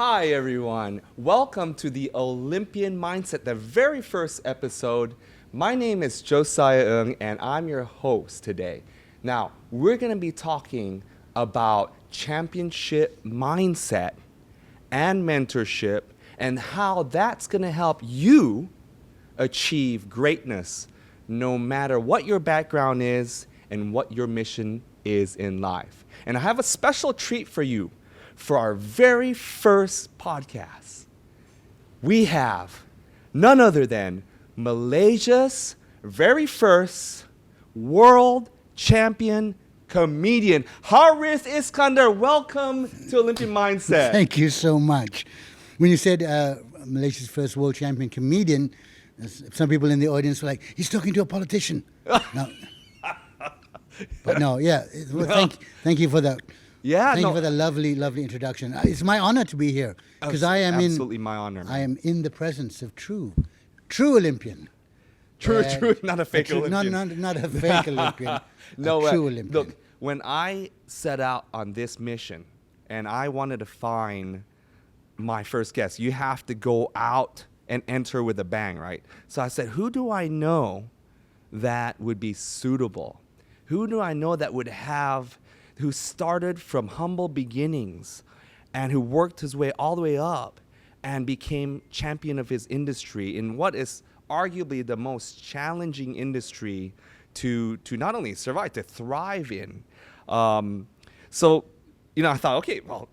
Hi, everyone. Welcome to the Olympian Mindset, the very first episode. My name is Josiah Ng, and I'm your host today. Now, we're going to be talking about championship mindset and mentorship and how that's going to help you achieve greatness no matter what your background is and what your mission is in life. And I have a special treat for you. For our very first podcast, we have none other than Malaysia's very first world champion comedian, Harith Iskander. Welcome to Olympian Mindset. Thank you so much. When you said Malaysia's first world champion comedian, some people in the audience were like, he's talking to a politician. No. But no, yeah. Well, thank you for that. Yeah, Thank you for the lovely, lovely introduction. It's my honor to be here because I am absolutely my honor. I am in the presence of true Olympian. True, not a fake Olympian. Not a fake Olympian. No, a true Olympian. Look, when I set out on this mission and I wanted to find my first guest, you have to go out and enter with a bang, right? So I said, who do I know that would be suitable? Who do I know that would have, who started from humble beginnings and who worked his way all the way up and became champion of his industry in what is arguably the most challenging industry to not only survive, to thrive in. So, I thought, okay, well,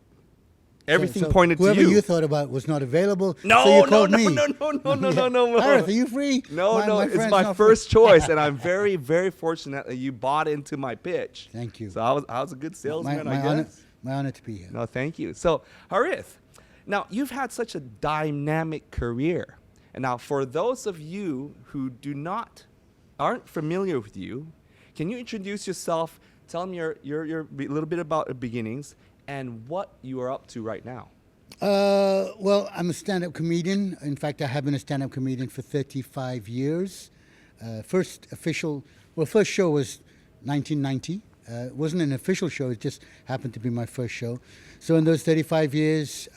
everything pointed to you. Whoever you thought about was not available. No, so you called me. No. Harith, are you free? No, it's my first choice, and I'm very, very fortunate that you bought into my pitch. Thank you. So I was a good salesman, I guess. My honor to be here. No, thank you. So, Harith, now you've had such a dynamic career, and now for those of you who aren't familiar with you, can you introduce yourself? Tell them your little bit about your beginnings and what you are up to right now. Well, I'm a stand-up comedian. In fact, I have been a stand-up comedian for 35 years. First show was 1990. It wasn't an official show. It just happened to be my first show. So in those 35 years,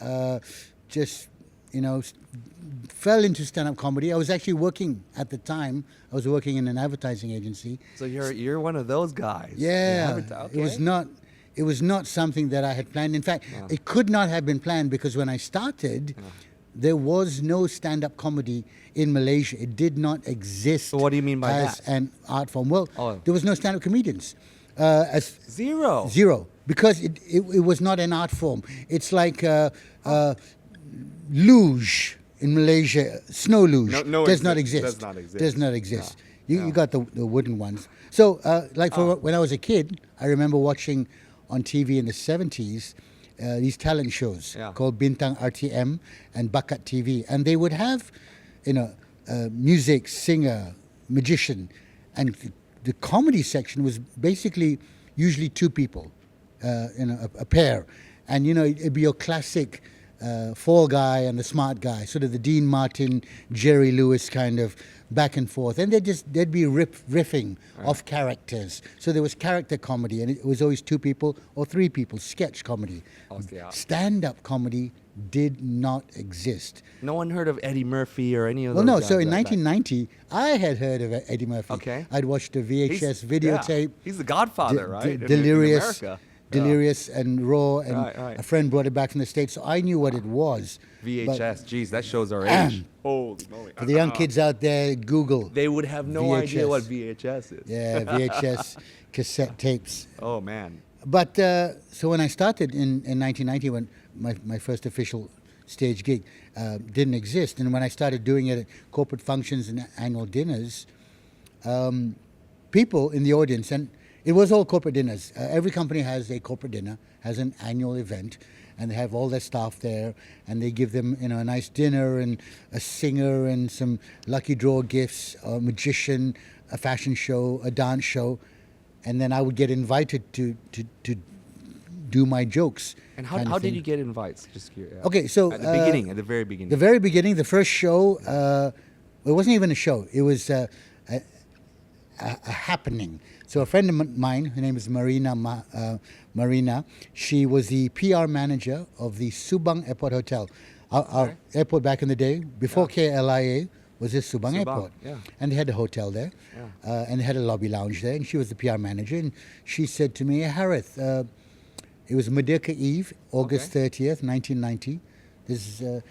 fell into stand-up comedy. I was actually working at the time. I was working in an advertising agency. So you're one of those guys. Yeah. Okay. It was not something that I had planned. In fact, it could not have been planned because when I started, there was no stand-up comedy in Malaysia. It did not exist. So what do you mean by as that? An art form. Well, there was no stand-up comedians. Zero. Because it was not an art form. It's like luge in Malaysia. Snow luge does not exist. Does not exist. You got the wooden ones. So when I was a kid, I remember watching on TV in the 70s, these talent shows called Bintang RTM and Bakat TV. And they would have, music, singer, magician. And the comedy section was basically usually two people, a pair. And, it'd be your classic fall guy and the smart guy, sort of the Dean Martin, Jerry Lewis kind of back and forth. And they'd be riffing off characters. So there was character comedy, and it was always two people or three people, sketch comedy. Stand-up comedy did not exist. No one heard of Eddie Murphy or any of those guys. So in 1990, I had heard of Eddie Murphy. Okay. I'd watched a VHS videotape. Yeah. He's the Godfather, right? Delirious. In America. Delirious and Raw, and a friend brought it back from the States, so I knew what it was. VHS, geez, that shows our age. Holy moly. For the young kids out there, Google. They would have no VHS. idea what VHS is. Yeah, VHS cassette tapes. Oh, man. But so when I started in 1990, when my first official stage gig didn't exist, and when I started doing it at corporate functions and annual dinners, people in the audience, and it was all corporate dinners. Every company has a corporate dinner, has an annual event, and they have all their staff there, and they give them, a nice dinner and a singer and some lucky draw gifts, a magician, a fashion show, a dance show, and then I would get invited to do my jokes. And how did you get invites? Just curious. Okay, so at the very beginning. The very beginning, the first show, it wasn't even a show. It was a happening. So a friend of mine, her name is Marina Marina. She was the PR manager of the Subang Airport Hotel. Our airport back in the day, before KLIA, was this Subang Airport. Yeah. And they had a hotel there. Yeah. And they had a lobby lounge there. And she was the PR manager. And she said to me, "Hey, Harith, it was Merdeka Eve, August 30th, 1990. This is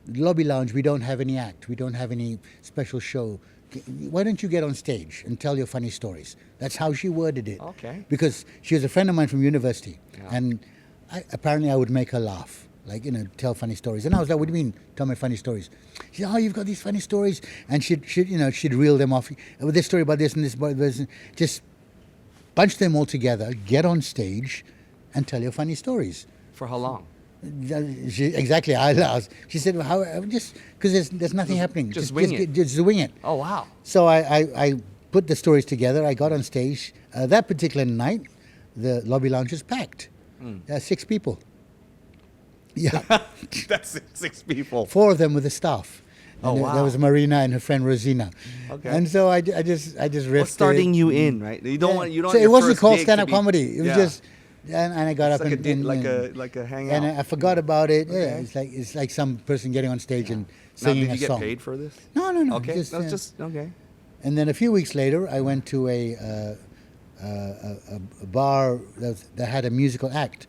lobby lounge. We don't have any act. We don't have any special show. Why don't you get on stage and tell your funny stories?" That's how she worded it. Okay. Because she was a friend of mine from university. Yeah. And apparently I would make her laugh. Like, tell funny stories. And I was like, "What do you mean, tell me funny stories?" She said, "Oh, you've got these funny stories." And she'd reel them off. With this story about this and this about this. Just bunch them all together, get on stage, and tell your funny stories. For how long? Exactly. I asked. She said, "Well, how?" Just because there's nothing happening. Just wing it. Just wing it. Oh, wow. So I put the stories together. I got on stage. That particular night, the lobby lounge was packed. 6 people. Yeah. That's 6 people. 4 of them were the staff. And wow. There was Marina and her friend Rosina. Okay. And so I just riffed. What's starting you in, right? You don't want. So it wasn't called stand-up comedy. It was just. And I got it's up like a hangout. And I forgot about it. Okay. Yeah, it's like some person getting on stage and singing a song. Now, did you get paid for this? No. Okay. Just okay. And then a few weeks later, I went to a bar that had a musical act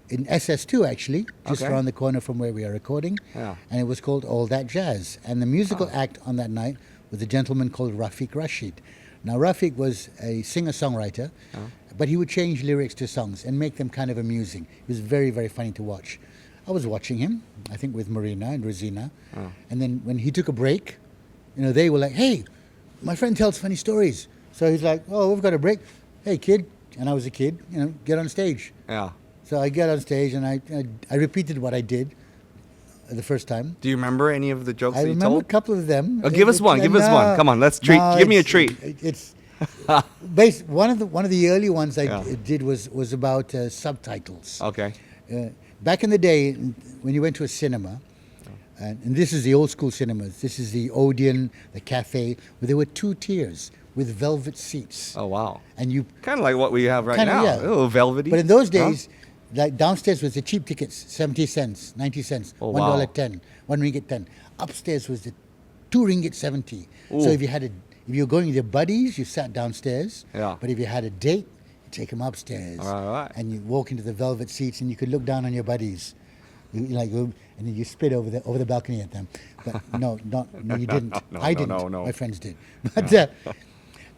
in SS2, actually, just around the corner from where we are recording. Yeah. And it was called All That Jazz. And the musical act on that night was a gentleman called Rafiq Rashid. Now, Rafiq was a singer-songwriter, but he would change lyrics to songs and make them kind of amusing. It was very, very funny to watch. I was watching him, I think with Marina and Rosina. And then when he took a break, they were like, "Hey, my friend tells funny stories." So he's like, "Oh, we've got a break. Hey, kid." And I was a kid, get on stage. Yeah. So I get on stage and I repeated what I did the first time. Do you remember any of the jokes that you told? I remember a couple of them. Oh, give us one. Give us one. Come on, let's treat. Give me a treat. It's one of the early ones I did was about subtitles. Okay. Back in the day, when you went to a cinema, and this is the old school cinemas. This is the Odeon, the Cafe, where there were 2 tiers with velvet seats. Oh, wow. And you kind of like what we have right now. Yeah. Oh, velvety. But in those days, like downstairs was the cheap tickets, 70 cents, 90 cents, $1.10, 1 ringgit 10. Upstairs was the 2 ringgit 70. Ooh. So if you were going with your buddies, you sat downstairs. Yeah. But if you had a date, you take them upstairs. All right. And you walk into the velvet seats, and you could look down on your buddies, and then you spit over the balcony at them. But no, you didn't. I didn't. No. My friends did. But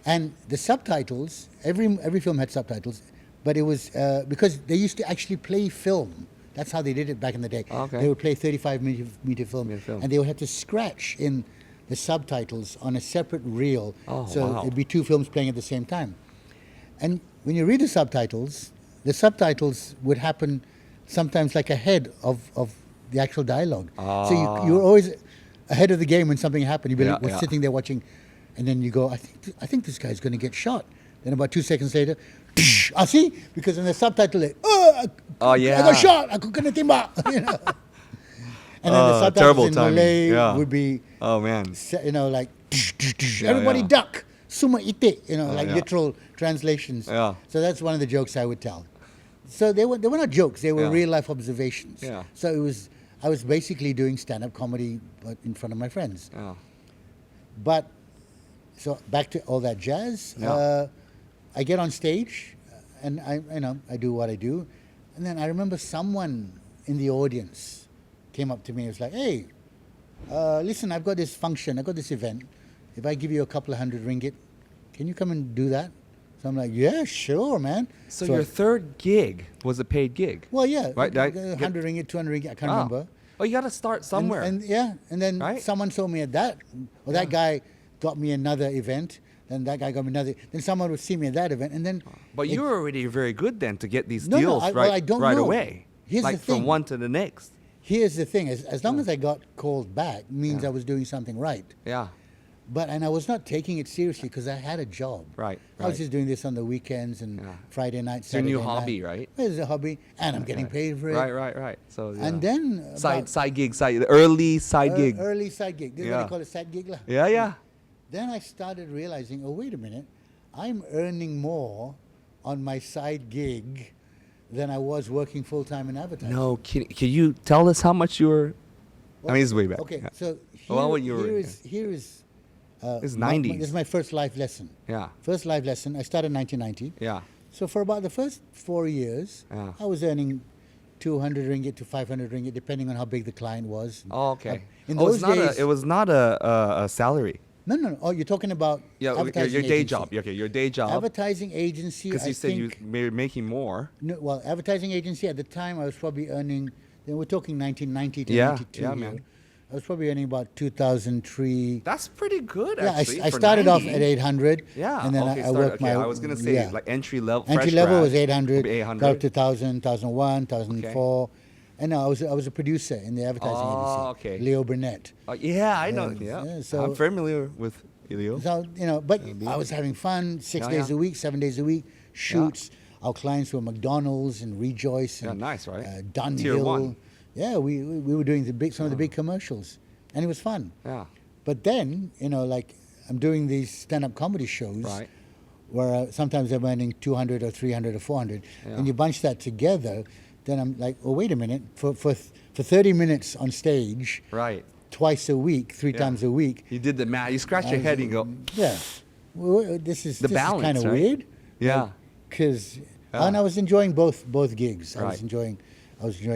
and the subtitles, every film had subtitles. But it was because they used to actually play film. That's how they did it back in the day. Okay. They would play 35-meter film, and they would have to scratch in the subtitles on a separate reel. Oh, so wow. it'd be 2 films playing at the same time. And when you read the subtitles would happen sometimes like ahead of the actual dialogue. So you were always ahead of the game when something happened. You'd be sitting there watching, and then you go, I think this guy's going to get shot. Then about 2 seconds later, I see, because in the subtitle, I got shot. Aku kena tembak. And then the subtitles in Malay would be, oh man, like everybody duck, suma itik, literal translations. Yeah. So that's one of the jokes I would tell. So they were not jokes; they were real life observations. Yeah. So I was basically doing stand-up comedy in front of my friends. Yeah. But so back to All That Jazz. Yeah. I get on stage, and I do what I do, and then I remember someone in the audience came up to me and was like, "Hey, listen, I've got this function, I've got this event. If I give you a couple of 100 ringgit, can you come and do that?" So I'm like, "Yeah, sure, man." So your third gig was a paid gig? Well, yeah, right? 100 ringgit, 200 ringgit, I can't remember. Oh, you got to start somewhere. And then someone saw me at that, or that guy got me another event. Then that guy got me another. Then someone would see me at that event, and then. But you were already very good then to get these No, deals I don't know. away. Here's like the thing. from one to the next. Here's the thing: as long as I got called back, means I was doing something right. Yeah. And I was not taking it seriously because I had a job. Right. I was just doing this on the weekends and Friday night, It's your Saturday new night. hobby, right? It's a hobby, and I'm getting paid for it. Right. So And then side gig, early side gig. Early side gig. This is what they call a side gig, lah. Yeah. Then I started realizing, oh, wait a minute, I'm earning more on my side gig than I was working full-time in advertising. No, can you tell us how much you were? Well, I mean, it's way back. Okay, Yeah. so here is It's 90s. This is my first life lesson. Yeah. First life lesson. I started in 1990. Yeah. So for about the first 4 years, Yeah. I was earning 200 ringgit to 500 ringgit, depending on how big the client was. Oh, okay. In those days, it was not a salary. No. Oh, you're talking about advertising your day agency. job. Okay, your day job. Advertising agency. Because you said you think, were making more. No, well, advertising agency at the time, I was probably earning. Then we're talking 1990 to Yeah, 92. yeah, here. man. I was probably earning about 2003. That's pretty good, Yeah, actually. I for started 90. off at 800. Yeah. And then okay, I worked my. I was gonna say yeah. like entry level. Entry fresh level grad was 800. would be 800. Got up to 1000, 1001, 1004. And I was a producer in the advertising agency. Okay. Leo Burnett. Yeah, I know. Yeah, Yeah. so- I'm familiar with Elio. So, but I was having fun 6 Yeah, days yeah. a week, 7 days a week, shoots. Our clients were McDonald's and Rejoice and nice, right? Dunhill. Tier 1. Yeah, we were doing some of the big commercials, and it was fun. Yeah. But then, like I'm doing these stand-up comedy shows, Right. where sometimes I'm earning 200 or 300 or 400, Yeah. and you bunch that together, then I'm like, oh, wait a minute, for 30 minutes on stage, Right. twice a week, three Yeah. times a week, You did the math. You scratch your head and you go, yeah, well, this is balance, kind of right? weird. Yeah. Because Yeah. and I was enjoying both gigs. I was Right. enjoying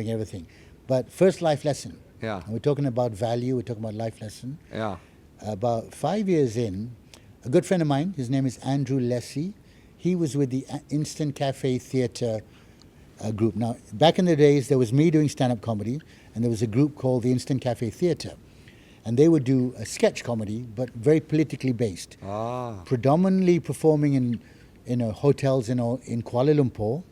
everything. But first life lesson. Yeah. And we're talking about value. We're talking about life lesson. yeah. About 5 years in, a good friend of mine, his name is Andrew Lessie. He was with the Instant Cafe Theatre group. Now, back in the days, there was me doing stand-up comedy, and there was a group called the Instant Cafe Theatre. And they would do a sketch comedy, but very politically based. Predominantly performing in hotels in Kuala Lumpur.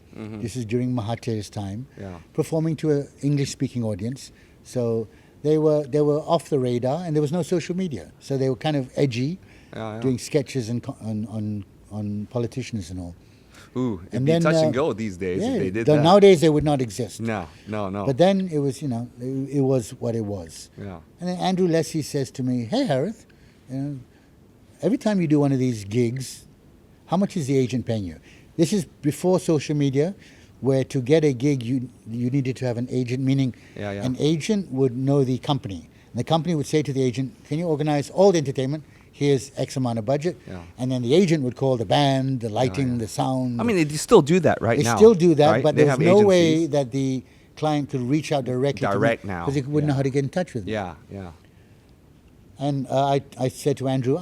This is during Mahathir's time. Yeah. Performing to an English-speaking audience. So they were off the radar, and there was no social media. So they were kind of edgy, doing sketches on politicians and all. Ooh, it'd And be then, touch and go these days if they did though that. nowadays they would not exist. No. But then it was, it was what it was. Yeah. And then Andrew Lessie says to me, "Hey, Harith, every time you do one of these gigs, how much is the agent paying you?" This is before social media, where to get a gig you needed to have an agent, meaning an agent would know the company. And the company would say to the agent, "Can you organize all the entertainment? Here's X amount of budget." Yeah. And then the agent would call the band, the lighting, the sound. I mean, they still do that right They now. still do that, right? but They there's have no way agencies. that the client could reach out directly Direct now. because he wouldn't know Yeah. how to get in touch with me. Yeah. And I said to Andrew,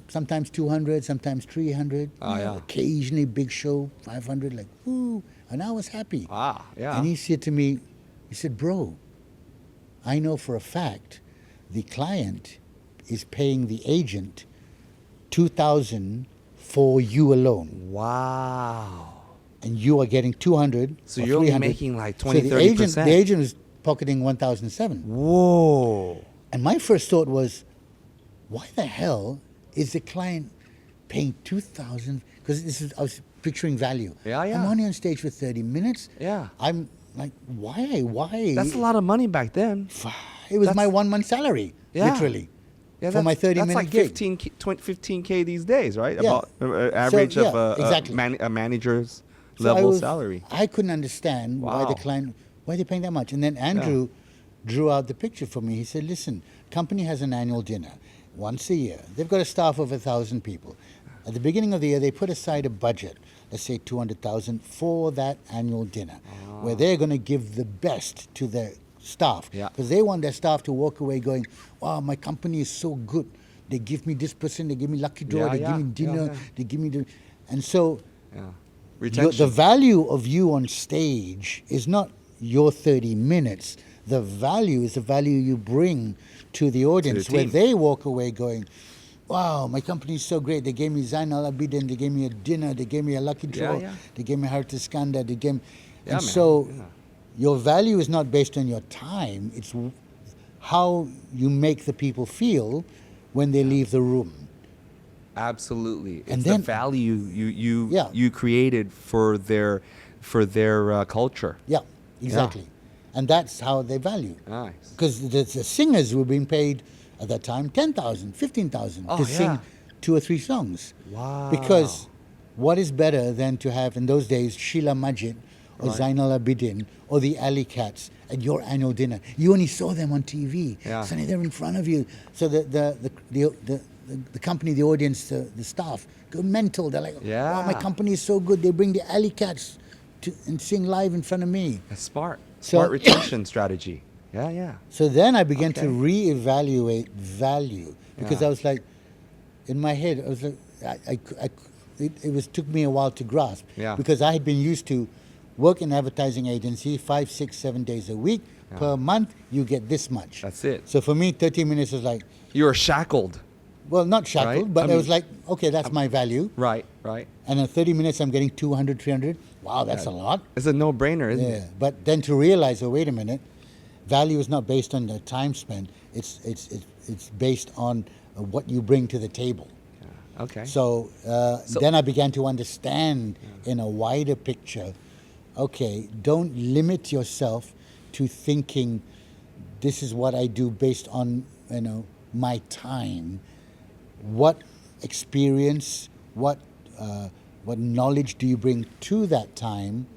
sometimes 200, sometimes 300. Occasionally big show, 500, like, ooh. And I was happy. Yeah. And he said to me, "Bro, I know for a fact the client is paying the agent 2,000 for you alone. Wow. And you are getting 200 So or you're only 300. making like 20, so 30%. the agent was pocketing 1,007. Whoa. And my first thought was, why the hell is the client paying 2,000? Because I was picturing value. Yeah. I'm only on stage for 30 minutes. Yeah. I'm like, why? That's a lot of money back then. It was my 1 month salary, literally. Yeah, for my 30-minute that's like gig. 15K these days, right? Yeah. About average of exactly. a manager's So level salary. I couldn't understand why the client, why they're paying that much. And then Andrew drew out the picture for me. He said, "Listen, company has an annual dinner once a year. They've got a staff of 1,000 people. At the beginning of the year, they put aside a budget, let's say 200,000, for that annual dinner, where they're going to give the best to their staff, because they want their staff to walk away going, wow, my company is so good. They give me this person, they give me lucky draw, they give me dinner, they give me the..." And so the value of you on stage is not your 30 minutes. The value is the value you bring to the audience, where they walk away going, wow, my company is so great. They gave me Zain Al Abidin, they gave me a dinner, they gave me a lucky draw, they gave me Harith Iskander, they gave me... Your value is not based on your time. It's how you make the people feel when they leave the room. Absolutely. It's And then, the value you created for their culture. Yeah, exactly. And that's how they value. Nice. Because the singers were being paid at that time 10,000, 15,000 to sing 2 or 3 songs. Wow. Because what is better than to have, in those days, Sheila Majid or Zainal Abidin or the Alley Cats at your annual dinner. You only saw them on TV. Yeah. Suddenly they're in front of you. So the company, the audience, the staff go mental. They're like, Yeah. wow, my company is so good. They bring the Alley Cats and sing live in front of me. That's smart. So- Smart retention strategy. Yeah, yeah. So then I began to Okay. reevaluate value because Yeah. I was like, in my head, I was like, it took me a while to grasp. Yeah. Because I had been used to work in advertising agency 5, 6, 7 days a week. Yeah. Per month, you get this much. That's it. So for me, 30 minutes was like, You were shackled. well, not shackled, Right? but I it was mean- like, okay, that's my value. Right, right. And in 30 minutes, I'm getting 200, 300. Wow, that's a lot. It's a no-brainer, isn't Yeah, it? but then to realize, oh, wait a minute, value is not based on the time spent. It's based on what you bring to the table. Yeah. Okay. So, then I began to understand in a wider picture. Okay, don't limit yourself to thinking this is what I do based on my time. What experience, what knowledge do you bring to that time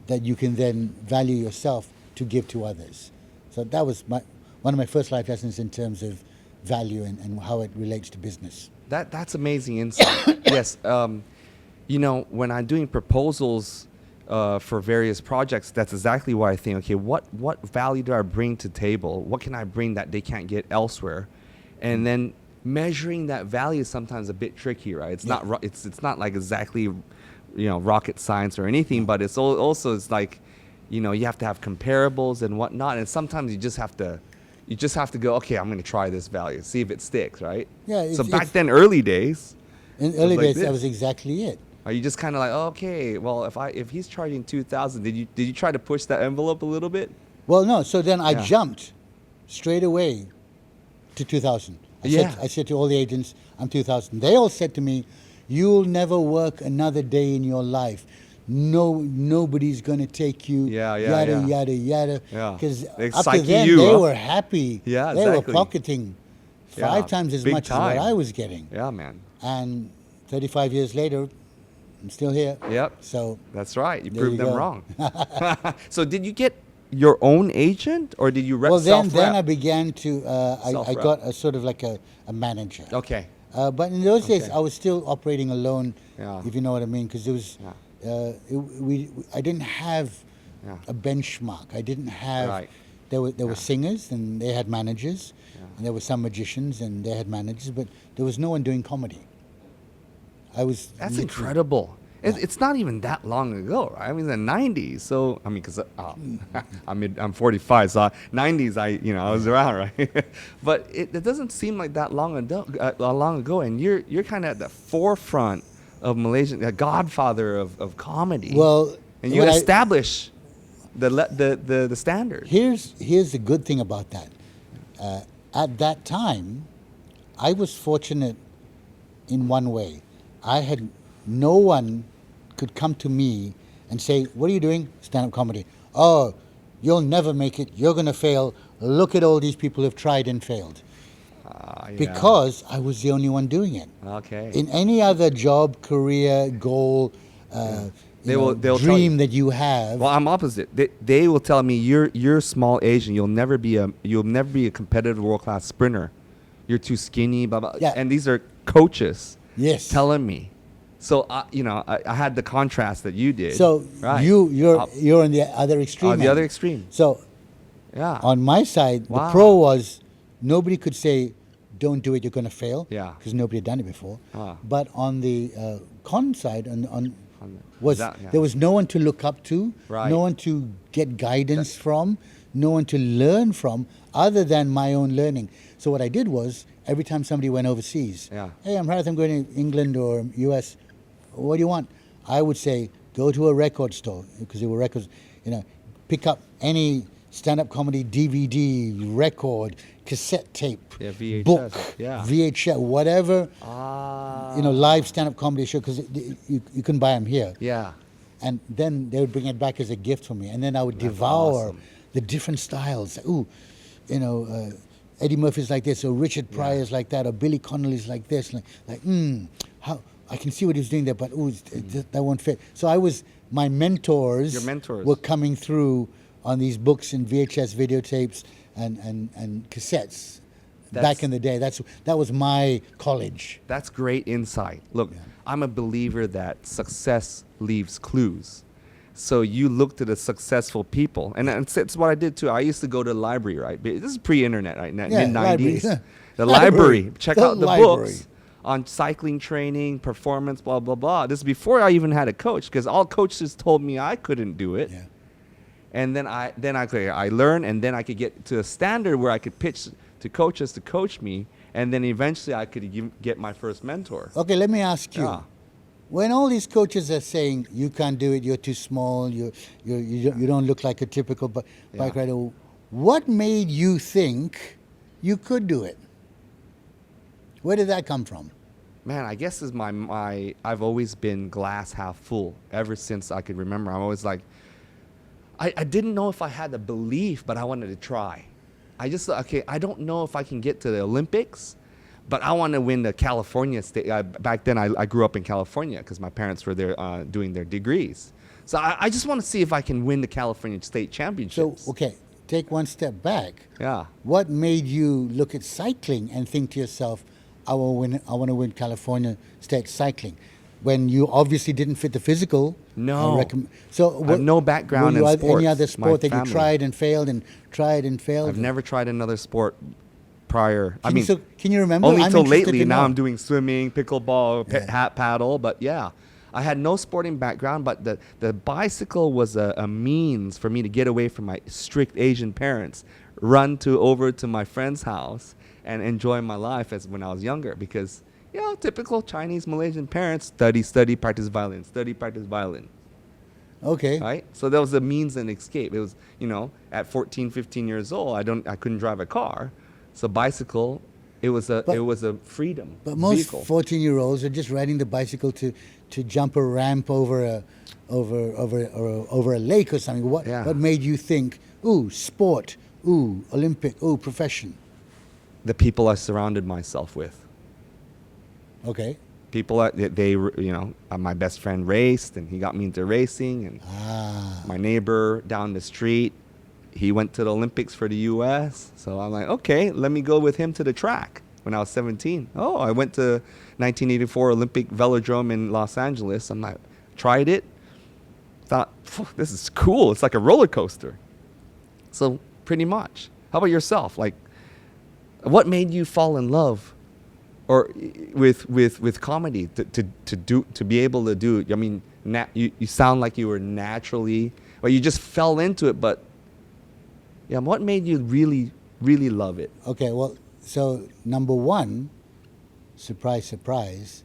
that you can then value yourself to give to others? So that was one of my first life lessons in terms of value and how it relates to business. That's amazing insight. Yes. When I'm doing proposals for various projects, that's exactly why I think, okay, what value do I bring to the table? What can I bring that they can't get elsewhere? And then measuring that value is sometimes a bit tricky, right? It's not it's not like exactly rocket science or anything, but it's also it's like you have to have comparables and whatnot, and sometimes you just have to go, okay, I'm going to try this value, see if it sticks, right? Yeah. So back then, early days. In early like days, this. that was exactly it. Are you just kind of like, okay, well, if he's charging 2,000, did you try to push that envelope a little bit? Well, no. So then I Yeah. jumped straight away to 2,000. I said to all the agents, I'm 2,000. They all said to me, you'll never work another day in your life. Nobody's going to take you. Yada, yada, yada. Yeah. Because They up to psyche then, you they up. were happy. Yeah, They were exactly. pocketing Yeah, 5 times as big much time. as what I was getting. Yeah, man. And 35 years later, I'm still here. Yep. So That's right. You There proved you them go. wrong. So did you get your own agent, or did you well, then self-rep? I began to. I Self-rep. got a sort of like a manager. Okay. But in those days, Okay. I was still operating alone, Yeah. if you know what I mean, because there was, I didn't have Yeah. a benchmark. I didn't have. Right. There were singers and they had managers, Yeah. and there were some magicians and they had managers, but there was no one doing comedy. I was. That's literally- incredible. It's not even that long ago, right? I mean, the 90s. So, I mean, because I'm 45, so 90s, I was around, right? But it doesn't seem like that long ago, and you're kind of at the forefront of Malaysian, the Godfather of comedy. Well, and you establish the standard. Here's the good thing about that. At that time, I was fortunate in one way. No one could come to me and say, what are you doing? Stand-up comedy. Oh, you'll never make it. You're going to fail. Look at all these people who've tried and failed. Yeah. Because I was the only one doing it. Okay. In any other job, career, goal, They'll tell dream you. that you have. Well, I'm opposite. They will tell me you're small Asian. You'll never be a competitive world-class sprinter. You're too skinny. Blah blah. Yeah. And these are coaches. Yes. Telling me. So I had the contrast that you did. So right. you're on the other extreme. On the end. other extreme. So Yeah. on my side, Wow. the pro was nobody could say, don't do it, you're going to fail. Yeah. Because nobody had done it before. Ah. But on the con side, Yeah. there was no one to look up to, Right. no one to get guidance from, no one to learn from, other than my own learning. So what I did was, every time somebody went overseas, Yeah. hey, I'm Harith, I'm going to England or US, what do you want? I would say, go to a record store, because there were records, pick up any stand-up comedy DVD, record, cassette tape, Yeah, VHS, book, yeah. VHS, whatever, Ah. live stand-up comedy show, because you couldn't buy them here. Yeah. And then they would bring it back as a gift for me. And then I would devour awesome. the different styles. Ooh, Eddie Murphy's like this, or Richard Pryor's like that, or Billy Connolly's like this. I can see what he's doing there, but that won't fit. So my mentors, Your mentors were coming through on these books and VHS videotapes and cassettes back in the day. That was my college. That's great insight. Look, I'm a believer that success leaves clues. So you looked at the successful people, and that's what I did too. I used to go to the library, right? This is pre-internet, right? Mid-90s. The library. Check out the books on cycling training, performance, blah, blah, blah. This is before I even had a coach, because all coaches told me I couldn't do it. Yeah. And then I learned, and then I could get to a standard where I could pitch to coaches to coach me, and then eventually I could get my first mentor. Okay, let me ask you. Yeah. When all these coaches are saying you can't do it, you're too small, you don't look like a typical bike rider, what made you think you could do it? Where did that come from? Man, I guess is I've always been glass half full ever since I could remember. I'm always like, I didn't know if I had the belief, but I wanted to try. I just thought, okay, I don't know if I can get to the Olympics, but I want to win the California state. Back then, I grew up in California because my parents were there doing their degrees. So I just want to see if I can win the California state championships. So, okay, take one step back. Yeah. What made you look at cycling and think to yourself, I want to win California state cycling, when you obviously didn't fit the physical? No. So I have no background in sports. Any other sport that family. you tried and failed? I've never tried another sport prior. Can you remember? Only until lately. Now I'm doing swimming, pickleball, paddle. But yeah, I had no sporting background. But the bicycle was a means for me to get away from my strict Asian parents, run over to my friend's house, and enjoy my life as when I was younger. Because typical Chinese Malaysian parents, study, practice violin, study, practice violin. Okay. Right? So that was a means and escape. It was, at 14, 15 years old, I couldn't drive a car. So bicycle, it was a freedom. But most vehicle. 14-year-olds are just riding the bicycle to jump a ramp over a lake or something. What made you think, sport, Olympic, profession? The people I surrounded myself with. Okay. People my best friend raced, and he got me into racing, and my neighbor down the street, he went to the Olympics for the U.S. So I'm like, okay, let me go with him to the track when I was 17. Oh, I went to 1984 Olympic Velodrome in Los Angeles. I'm like, tried it, thought, this is cool. It's like a roller coaster. So pretty much. How about yourself? Like, what made you fall in love or with comedy to be able to do it? I mean, you sound like you were naturally, or you just fell into it, but what made you really, really love it? Okay, well, so number one, surprise, surprise,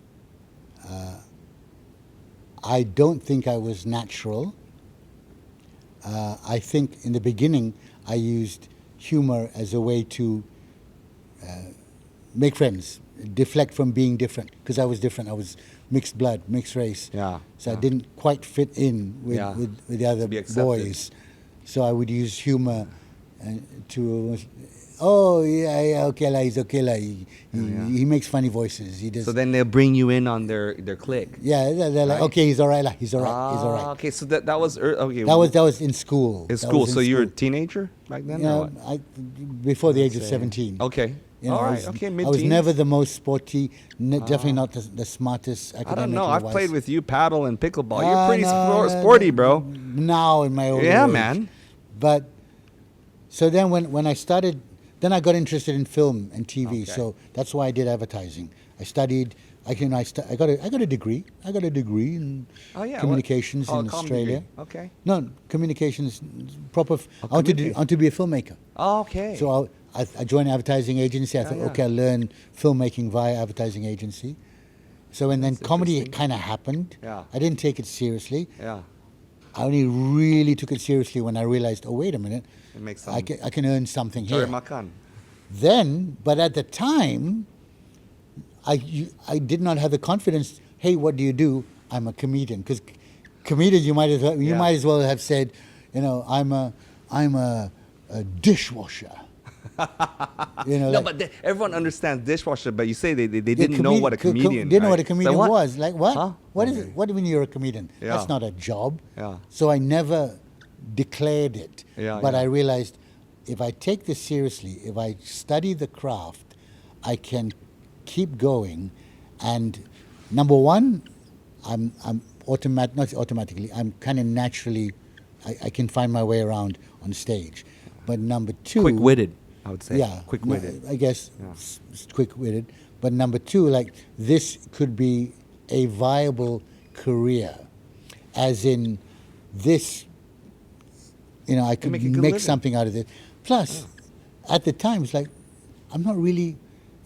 I don't think I was natural. I think in the beginning I used humor as a way to make friends, deflect from being different, because I was different. I was mixed blood, mixed race. So I didn't quite fit in with the other boys. So I would use humor to, he's okay. He makes funny voices. He does. So then they'll bring you in on their clique. Yeah, they're like, okay, he's all right. He's all right. Okay, so that was okay. That was in school. In school. So you were a teenager back then? Before the age of 17. Okay. All right. Mid-teens. I was never the most sporty. Definitely not the smartest academically. I don't know. I've played with you paddle and pickleball. You're pretty sporty, bro. Now in my old age. Man. But so then when I started, then I got interested in film and TV. Okay. So that's why I did advertising. I studied. I got a degree. I got a degree in communications in Australia. Degree. Okay. No, communications proper. I want to be a filmmaker. Oh, okay. So I joined an advertising agency. I thought, okay, I'll learn filmmaking via advertising agency. So and then comedy kind of happened. Yeah. I didn't take it seriously. Yeah. I only really took it seriously when I realized, wait a minute, it makes I can earn something here. Makan. Then, but at the time, I did not have the confidence. Hey, what do you do? I'm a comedian, because comedians you might as well have said, I'm a dishwasher. You know, No, like, but everyone understands dishwasher, but you say they didn't know what a comedian. Didn't know what a right? comedian So was. Like what? Huh? What is it? What do you mean you're a comedian? Yeah. That's not a job. Yeah. So I never declared it. Yeah, but yeah. I realized if I take this seriously, if I study the craft, I can keep going. And number one, I'm not automatically. I'm kind of naturally. I can find my way around on stage. But number two, Quick-witted, I would say. yeah, Quick-witted. I guess Yeah. quick-witted. But number two, like this could be a viable career, as in this. You know, I could make a good make living. something out of it. Plus, at the time, it's like I'm not really.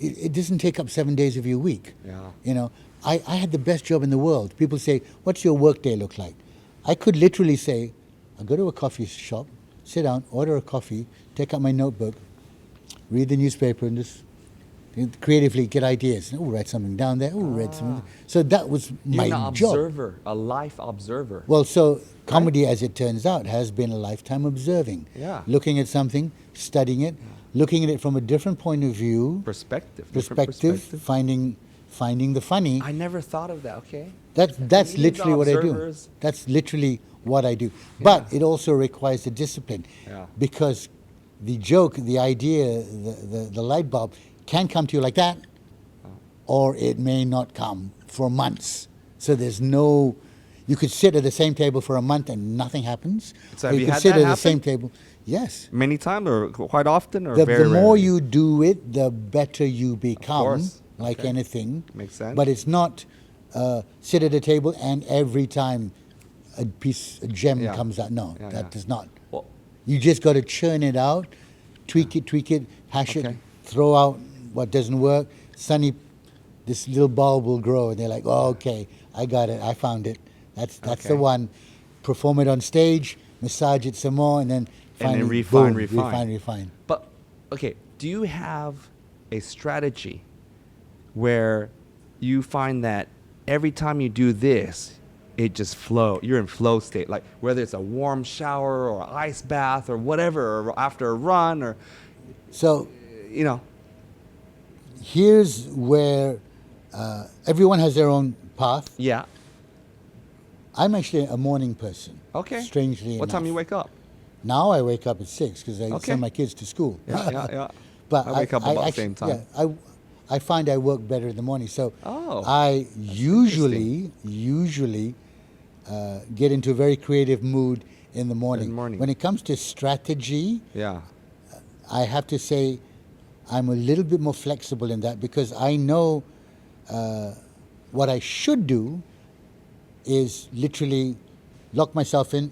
It doesn't take up 7 days of your week. Yeah. You know, I had the best job in the world. People say, "What's your work day look like?" I could literally say, I go to a coffee shop, sit down, order a coffee, take out my notebook, read the newspaper, and just creatively get ideas. Oh, write something down there. Oh, write something. So that was my You're an job. observer, a life observer. Well, so comedy, as it turns out, has been a lifetime observing. Yeah. Looking at something, studying it, looking at it from a different point of view, Different perspective, finding the funny. I never thought of that. Okay. That's Comedians literally are what I do. observers. That's literally what I do. But it also requires the discipline. Yeah. Because the joke, the idea, the light bulb can come to you like that, or it may not come for months. So there's no, you could sit at the same table for a month and nothing happens. So or have you you could had sit that at the happen? same table. Yes. Many times, or quite often, or The very more rarely? you do it, the better you become, course. like Okay. anything. Makes sense. But it's not sit at a table and every time a gem Yeah. comes out. No, Yeah, that yeah. does not. Well, You just got to churn it out, tweak it, hash it, Okay. throw out what doesn't work. Suddenly, this little bulb will grow, and they're like, "Oh, okay, I got it, I found it. That's Okay. the one." Perform it on stage, massage it some more, and then finally, refine, boom, refine. But okay, do you have a strategy where you find that every time you do this, it just flow? You're in flow state, like whether it's a warm shower or ice bath or whatever, or after a run, or So you know. here's where everyone has their own path. Yeah. I'm actually a morning person. Okay. Strangely enough. What time you wake up? Now I wake up at 6 because I Okay. send my kids to school. Yeah. But I wake up about the same time. Yeah, I find I work better in the morning. So Oh, I usually get into a very creative mood in the morning. morning. When it comes to strategy, Yeah. I have to say I'm a little bit more flexible in that because I know what I should do is literally lock myself in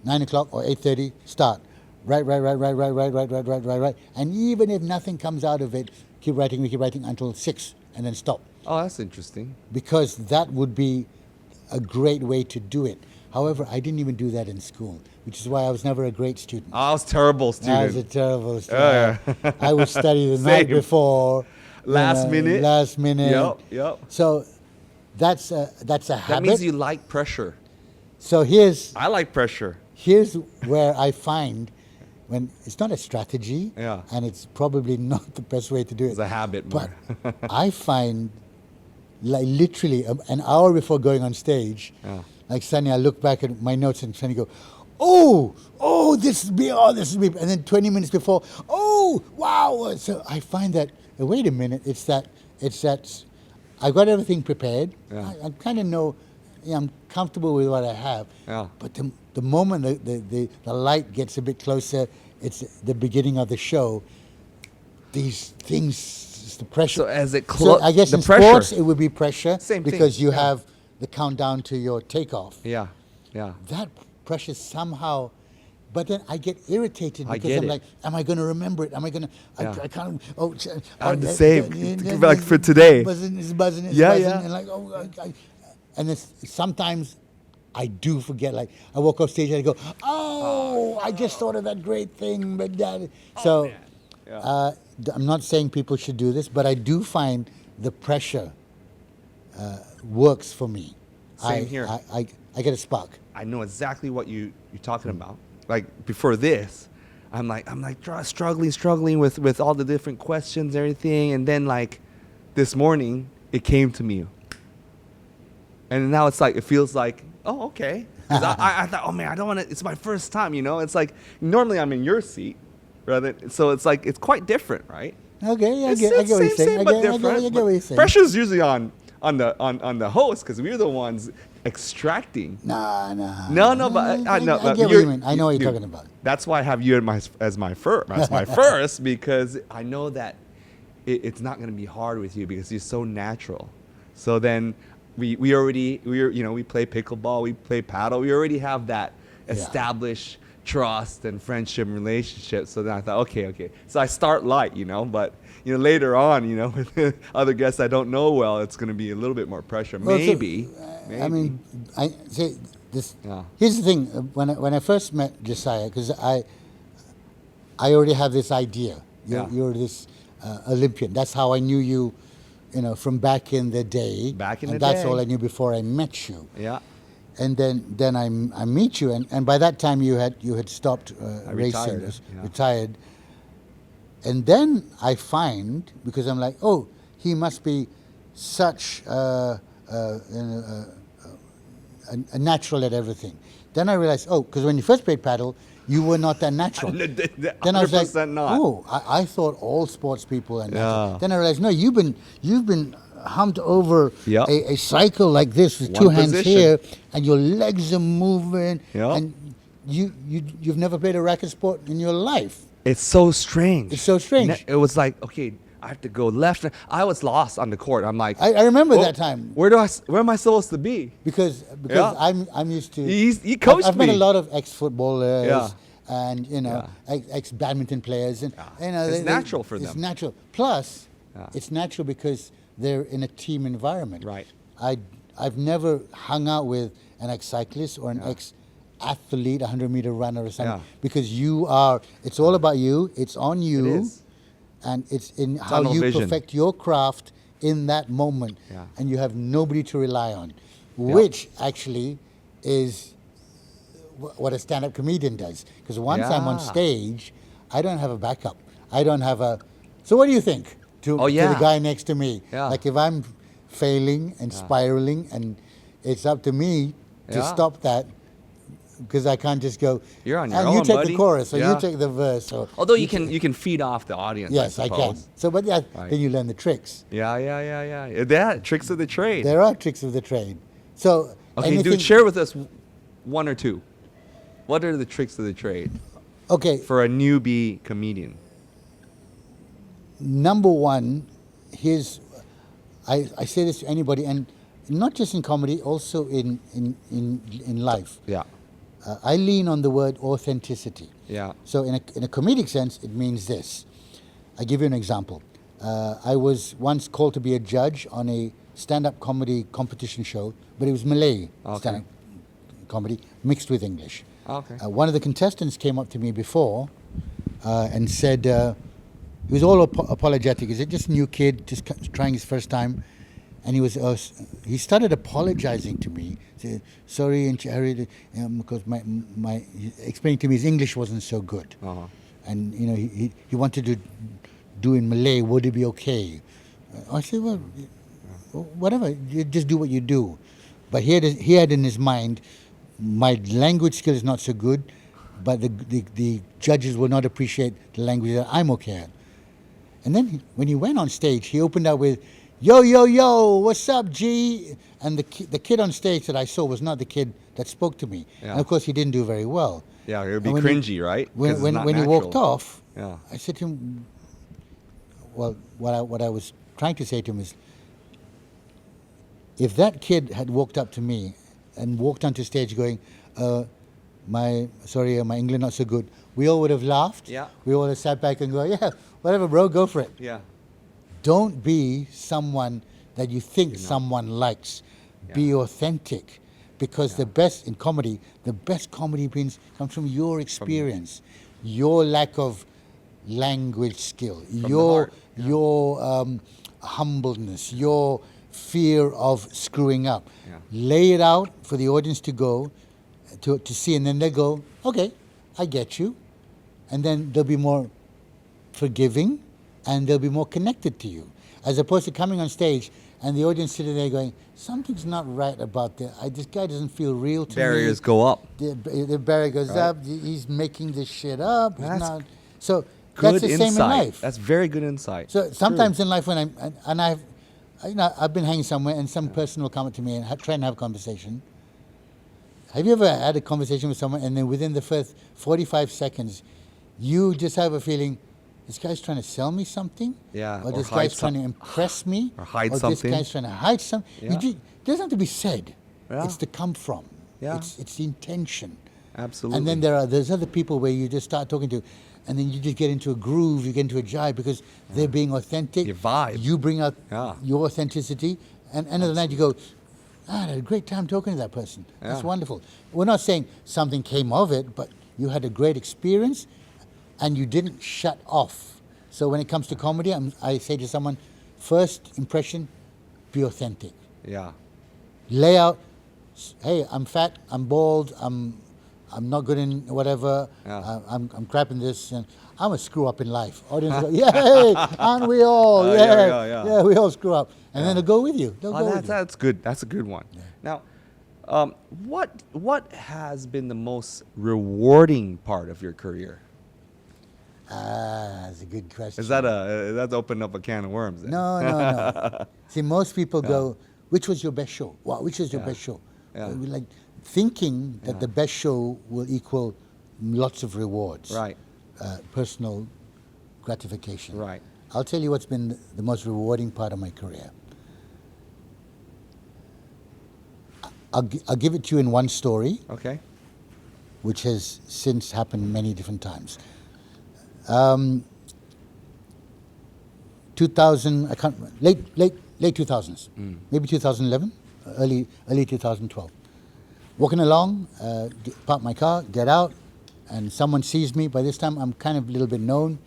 9 o'clock or 8:30, start. Right. And even if nothing comes out of it, keep writing until 6 and then stop. Oh, that's interesting. Because that would be a great way to do it. However, I didn't even do that in school, which is why I was never a great student. I was a terrible student. I was a terrible student. yeah. I would study the night Same. before. Last minute. Last minute. Yep. So that's a That habit. means you like pressure. So here's I like pressure. where I find when it's not a strategy, Yeah. and it's probably not the best way to do it. It's a habit more. But I find, like literally an hour before going on stage, Yeah. like suddenly I look back at my notes and suddenly go, oh, this is me, and then 20 minutes before, oh, wow. So I find that, wait a minute, it's that I've got everything prepared. Yeah. I kind of know, I'm comfortable with what I have. Yeah. But the moment the light gets a bit closer, it's the beginning of the show. These things, the pressure. So as it So I guess the in pressure. sports it would be pressure Same thing, because you yeah. have the countdown to your takeoff. Yeah. That pressure somehow, but then I get irritated I because get I'm it. like, am I going to remember it? Am I going to? Yeah. I can't. Oh, I'm the same. Like for today. It's buzzing. Yeah. And like, and sometimes I do forget. Like I walk off stage and I go, I just thought of that great thing, but that. So, Yeah. I'm not saying people should do this, but I do find the pressure works for me. Same here. I get a spark. I know exactly what you're talking about. Like before this, I'm like struggling with all the different questions and everything. And then like this morning, it came to me. And now it's like, it feels like, oh, okay. 'Cause I thought, oh man, I don't want to, it's my first time, you know? It's like, normally I'm in your seat, rather, so it's like, it's quite different, right? Okay, I It's get what you're saying. same, but different. I get what you're saying. Pressure's usually on the host, because we're the ones extracting. No, but I know. I get what you mean. I know what you're talking about. That's why I have you as my first, because I know that it's not going to be hard with you because you're so natural. So then we play pickleball, we play paddle, we already have that established trust and friendship and relationship. So then I thought, okay. So I start light, but later on, with other guests I don't know well, it's going to be a little bit more pressure. Maybe. I mean, I say this. Yeah. Here's the thing: when I first met Josiah, because I already have this idea. You're this Olympian. That's how I knew you, from back in the day. That's all I knew before I met you. Yeah. And then I meet you, and by that time you had stopped racing, retired. And then I find, because I'm like, oh, he must be such a natural at everything. Then I realized, because when you first played paddle, you were not that natural. Then I was like, not. I thought all sports people are natural. Then I realized, no, you've been humped over a cycle like this with two hands here, and your legs are moving, and you've never played a racket sport in your life. It's so strange. It was like, okay, I have to go left. I was lost on the court. I'm like, I remember that time. Where am I supposed to be? Because I'm used to. He coached me. I've met a lot of ex-footballers and ex-badminton players, and it's natural for them. It's natural. Plus, it's natural because they're in a team environment. Right. I've never hung out with an ex-cyclist or an ex-athlete, 100-meter runner or something, because it's all about you. It's on you. It is. And it's in how you perfect your craft in that moment. Yeah. And you have nobody to rely on, which actually is what a stand-up comedian does. Because once I'm on stage, I don't have a backup. I don't have a... So what do you think to the guy next to me? Yeah. Like if I'm failing and spiraling, and it's up to me to stop that, because I can't just go. You're on your own, and you take buddy. the chorus, or you take the verse. Or although you can feed off the audience. Yes, I can. So, but then you learn the tricks. Yeah. Tricks of the trade. There are tricks of the trade. So, okay, dude, share with us one or two. What are the tricks of the trade? Okay. For a newbie comedian. Number one, I say this to anybody, and not just in comedy, also in life. Yeah. I lean on the word authenticity. Yeah. So in a comedic sense, it means this. I give you an example. I was once called to be a judge on a stand-up comedy competition show, but it was Malay stand-up comedy mixed with English. Okay. One of the contestants came up to me before and said, he was all apologetic. He said, just a new kid, just trying his first time. And he started apologizing to me. Said, sorry, and Harith, because he explaining to me his English wasn't so good. Uh-huh. And he wanted to do in Malay. Would it be okay? I said, well, whatever. You just do what you do. But he had in his mind, my language skill is not so good, but the judges will not appreciate the language that I'm okay at. And then when he went on stage, he opened up with, yo, what's up, G? And the kid on stage that I saw was not the kid that spoke to me. Yeah. And of course, he didn't do very well. Yeah, it would be cringy, right? When he walked off, I said to him, well, what I was trying to say to him is, if that kid had walked up to me and walked onto stage going, my English not so good, we all would have laughed. Yeah. We all would have sat back and go, yeah, whatever, bro, go for it. Yeah. Don't be someone that you think someone likes. Yeah. Be authentic, because the best comedy comes from your experience, your lack of language skill, your humbleness, your fear of screwing up. Yeah. Lay it out for the audience to go to see, and then they go, okay, I get you. and then they'll be more forgiving, and they'll be more connected to you, as opposed to coming on stage and the audience sitting there going, something's not right about this. This guy doesn't feel real to me. Barriers go up. The barrier goes up. He's making this shit up. So good that's the insight. same in life. That's very good insight. So sometimes in life when I've been hanging somewhere and some person will come up to me and try and have a conversation. Have you ever had a conversation with someone and then within the first 45 seconds, you just have a feeling, this guy's trying to sell me something? Yeah. Or this guy's trying to impress me? Or hide something? Or this guy's trying to hide something? Yeah. It doesn't have to be said. Yeah. It's to come from. Yeah. It's the intention. Absolutely. And then there's other people where you just start talking to, and then you just get into a groove, you get into a jive because they're being authentic. Your vibe. You bring out your authenticity, and end of the night you go, I had a great time talking to that person. That's wonderful. We're not saying something came of it, but you had a great experience, and you didn't shut off. So when it comes to comedy, I say to someone, first impression, be authentic. Yeah. Lay out, hey, I'm fat, I'm bald, I'm not good in whatever, I'm crap in this, and I'm a screw up in life. Audience go, yay, aren't we all? Yeah, we all screw up. And then they'll go with you. That's good. That's a good one. Yeah. Now, what has been the most rewarding part of your career? That's a good question. Is that's opened up a can of worms? Then? No. See, most people go, which was your best show? Wow, which was your best show? Like thinking that the best show will equal lots of rewards. Right. Personal gratification. Right. I'll tell you what's been the most rewarding part of my career. I'll give it to you in one story. Okay. Which has since happened many different times. 2000, late 2000s, maybe 2011, early 2012. Walking along, park my car, get out, and someone sees me. By this time, I'm kind of a little bit known.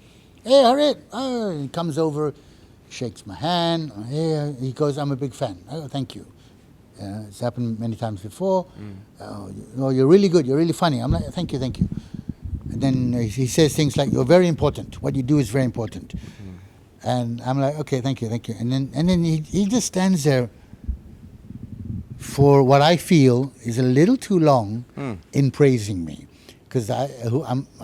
Hey, Harith! Oh, he comes over, shakes my hand. Hey, he goes, I'm a big fan. Oh, thank you. It's happened many times before. Oh, you're really good. You're really funny. I'm like, thank you. And then he says things like, you're very important. What you do is very important. And I'm like, okay, thank you. And then he just stands there for what I feel is a little too long in praising me. Because I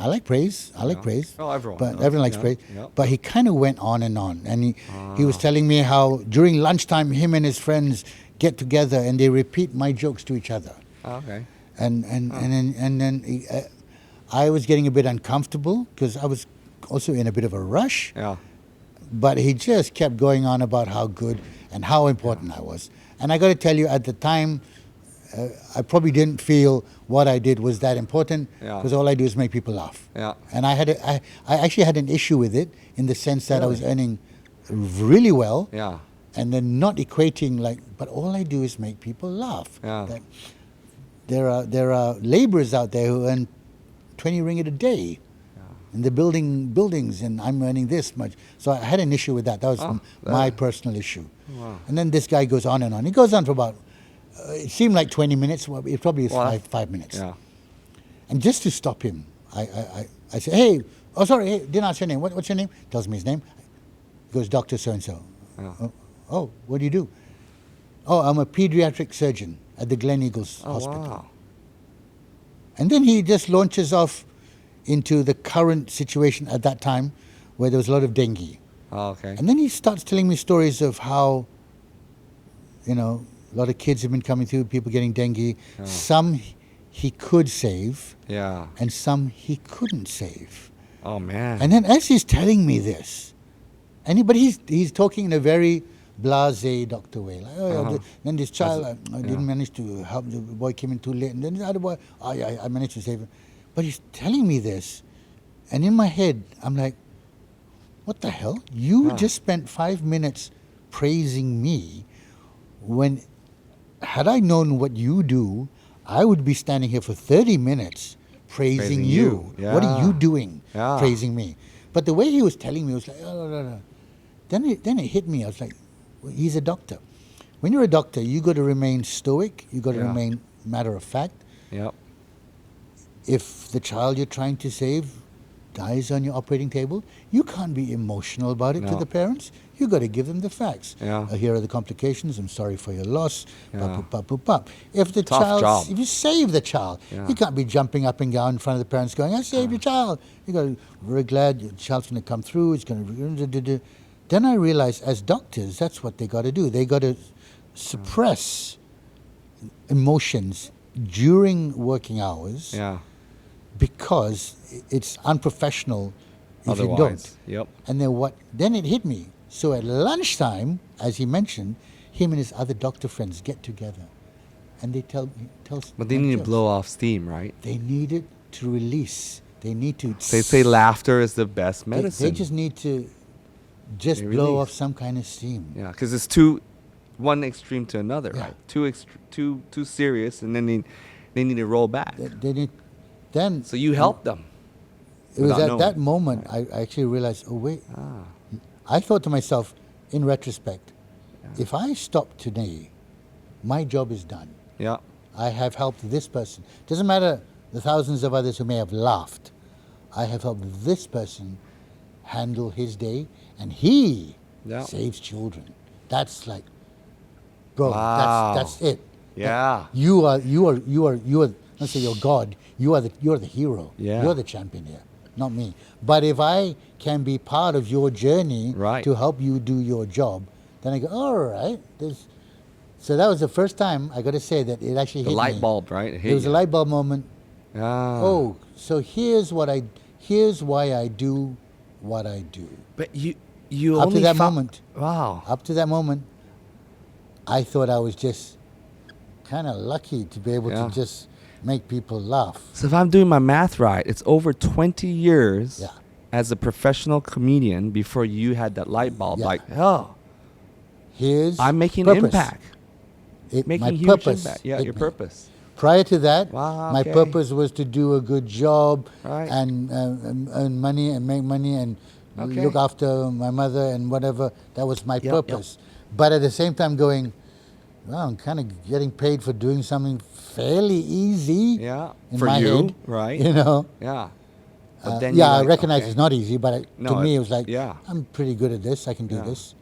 like praise. I like praise. Oh, everyone. But everyone likes praise. Yep. But he kind of went on. And he was telling me how during lunchtime, him and his friends get together and they repeat my jokes to each other. Okay. And then I was getting a bit uncomfortable because I was also in a bit of a rush. Yeah. But he just kept going on about how good and how important I was. And I got to tell you, at the time, I probably didn't feel what I did was that important because all I do is make people laugh. Yeah. And I actually had an issue with it in the sense that I was earning really well. Yeah. And then not equating but all I do is make people laugh. Yeah. That there are laborers out there who earn 20 ringgit a day. And they're building buildings, and I'm earning this much. So I had an issue with that. That was my personal issue. Wow. And then this guy goes on and on. He goes on for about, it seemed like 20 minutes. Well, it probably is 5 minutes. Yeah. And just to stop him, I say, hey, didn't ask your name. What's your name? Tells me his name. He goes, Dr. So-and-so. Yeah. Oh, what do you do? Oh, I'm a pediatric surgeon at the Glen Eagles Hospital. Wow. And then he just launches off into the current situation at that time where there was a lot of dengue. Oh, okay. And then he starts telling me stories of how, a lot of kids have been coming through, people getting dengue. Oh. Some he could save. Yeah. And some he couldn't save. Oh, man. And then as he's telling me this, but he's talking in a very blasé doctor way. Like, then this child, I didn't manage to help, the boy came in too late. And then the other boy, I managed to save him. But he's telling me this, and in my head, I'm like, what the hell? You just spent 5 minutes praising me when, had I known what you do, I would be standing here for 30 minutes praising you. Yeah. What are you doing praising me? But the way he was telling me was like, no. Then it hit me. I was like, well, he's a doctor. When you're a doctor, you got to remain stoic. You got to remain matter of fact. Yep. If the child you're trying to save dies on your operating table, you can't be emotional about it to the parents. You got to give them the facts. Here are the complications. I'm sorry for your loss. If the child, if you save the child, you can't be jumping up and down in front of the parents going, "I saved your child." You got to very glad your child's going to come through. It's going to. Then I realized, as doctors, that's what they got to do. They got to suppress emotions during working hours. Because it's unprofessional if you don't. And then it hit me. So at lunchtime, as he mentioned, him and his other doctor friends get together, and they tell. But they need to blow off steam, right? They need it to release. They need to. They say laughter is the best medicine. They just need to blow off some kind of steam. Yeah, because it's one extreme to another, right? Too serious, and then they need to roll back. They need. Then. So you help them. It was at that moment I actually realized, oh wait. I thought to myself, in retrospect, if I stop today, my job is done. I have helped this person. Doesn't matter the thousands of others who may have laughed. I have helped this person handle his day, and he saves children. That's like, bro. That's it. You are. Let's say you're God. You're the hero. You're the champion here, not me. But if I can be part of your journey to help you do your job, then I go, all right. So that was the first time I got to say that it actually hit me. The light bulb, right? It was a light bulb moment. Oh, so here's why I do what I do. But you up only to that moment. Wow. Up to that moment, I thought I was just kind of lucky to be able to just make people laugh. So if I'm doing my math right, it's over 20 years as a professional comedian before you had that light bulb. Like, I'm making an impact. Making huge impact. Your purpose. Prior to that, my purpose was to do a good job and earn money and make money and look after my mother and whatever. That was my purpose. But at the same time going, well, I'm kind of getting paid for doing something fairly easy in for my you, head, right? You know? But then I recognize it's not easy, but to me it was like, yeah. I'm pretty good at this. I can do this.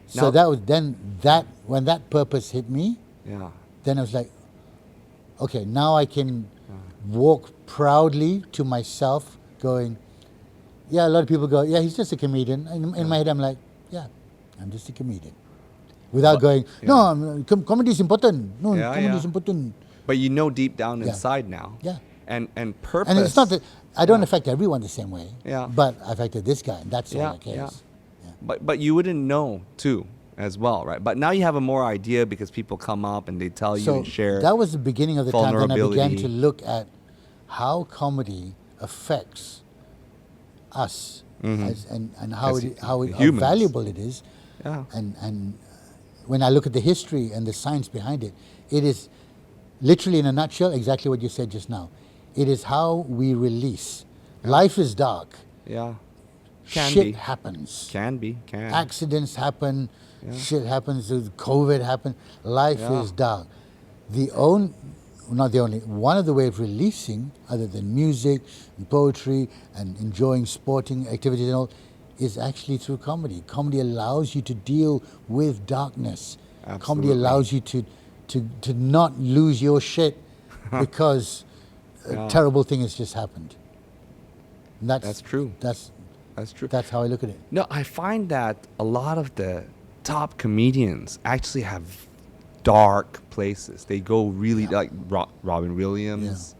So that was then that when that purpose hit me, then I was like, okay, now I can walk proudly to myself going, a lot of people go, he's just a comedian. In my head, I'm like, I'm just a comedian. Without going, no, comedy is important. No, comedy is important. But you know deep down inside now. And purpose. And it's not that I don't affect everyone the same way. But I affected this guy, and that's all that cares. But you wouldn't know too as well, right? But now you have a more idea because people come up and they tell you and share. That was the beginning of the time when I began to look at how comedy affects us and how valuable it is. And when I look at the history and the science behind it, it is literally in a nutshell exactly what you said just now. It is how we release. Life is dark. Shit happens. Can. Accidents happen. Shit happens. COVID happens. Life is dark. Not the only, one of the ways of releasing, other than music and poetry and enjoying sporting activities and all, is actually through comedy. Comedy allows you to deal with darkness. Absolutely. Comedy allows you to not lose your shit because a terrible thing has just happened. And that's true. That's true. That's how I look at it. No, I find that a lot of the top comedians actually have dark places. They go really like Robin Williams,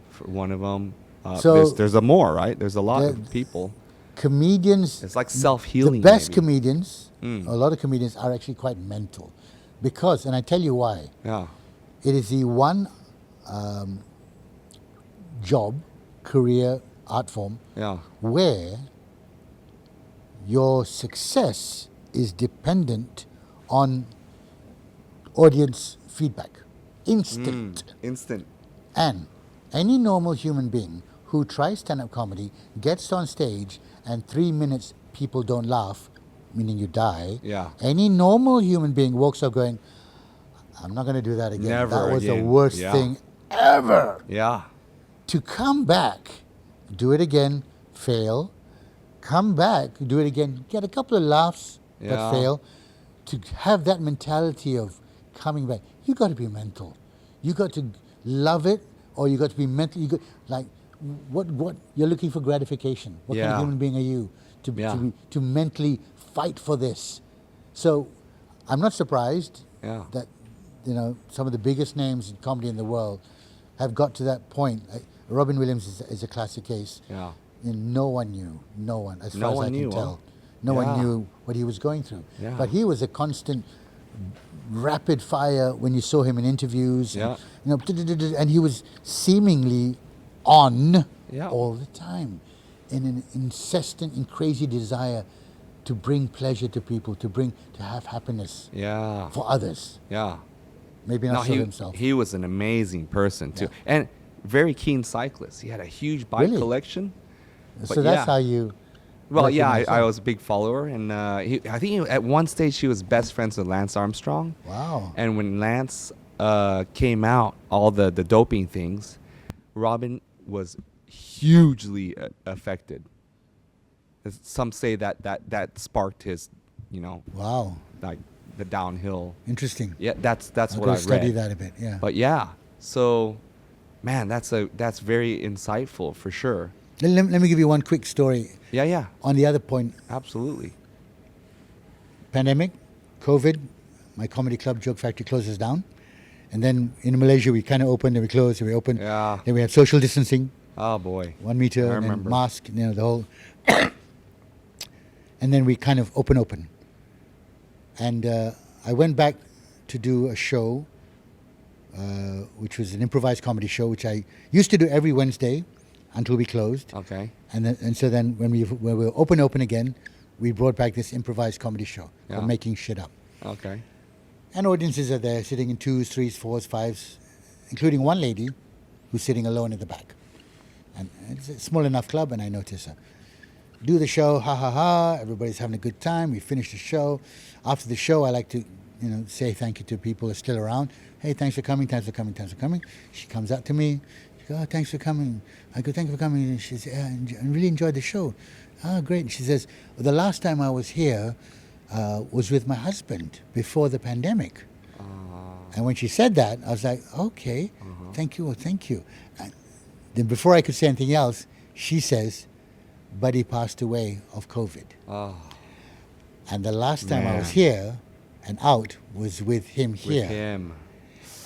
for one of them. So there's a more, right? There's a lot of people. Comedians. It's like self-healing. The best comedians, a lot of comedians are actually quite mental, because, and I tell you why. It is the one job, career, art form where your success is dependent on audience feedback. Instant. And any normal human being who tries stand-up comedy gets on stage and 3 minutes people don't laugh, meaning you die. Any normal human being walks up going, I'm not going to do that again. That was the worst thing ever. To come back, do it again, fail, come back, do it again, get a couple of laughs, but fail. To have that mentality of coming back, you got to be mental. You got to love it, or you got to be mental. You got, like, what you're looking for gratification. What kind of human being are you to mentally fight for this? So, I'm not surprised that some of the biggest names in comedy in the world have got to that point. Like, Robin Williams is a classic case. Yeah. No one knew, as far as I can tell. No one knew what he was going through. Yeah. But he was a constant rapid fire when you saw him in interviews. Yeah. And he was seemingly on all the time in an incessant and crazy desire to bring pleasure to people, to have happiness for others. Yeah. Maybe not for himself. He was an amazing person too. And very keen cyclist. He had a huge bike collection. So that's how you... Well, I was a big follower, and I think at one stage he was best friends with Lance Armstrong. Wow. And when Lance came out, all the doping things, Robin was hugely affected. Some say that sparked his, wow, like the downhill. Interesting. Yeah, that's what I read. Study that a bit. Yeah. But so, man, that's very insightful for sure. Let me give you one quick story. Yeah. On the other point. Absolutely. Pandemic, COVID, my comedy club, Joke Factory, closes down. And then in Malaysia, we kind of opened, then we closed, then we opened. Yeah. Then we had social distancing. Oh, boy. 1 meter, and then mask, the whole... And then we kind of open. And I went back to do a show, which was an improvised comedy show, which I used to do every Wednesday until we closed. Okay. And so then when we were open again, we brought back this improvised comedy show called Making Shit Up. Okay. And audiences are there sitting in 2s, 3s, 4s, 5s, including one lady who's sitting alone at the back. And it's a small enough club, and I notice her. Do the show, ha ha ha, everybody's having a good time. We finish the show. After the show, I like to, say thank you to people who are still around. Hey, thanks for coming. She comes up to me. She goes, oh, thanks for coming. I go, thank you for coming. And she says, yeah, I really enjoyed the show. Oh, great. And she says, the last time I was here was with my husband before the pandemic. And when she said that, I was like, okay, thank you. And then before I could say anything else, she says, but he passed away of COVID. Oh. And the last time I was here and out was with him here. With him.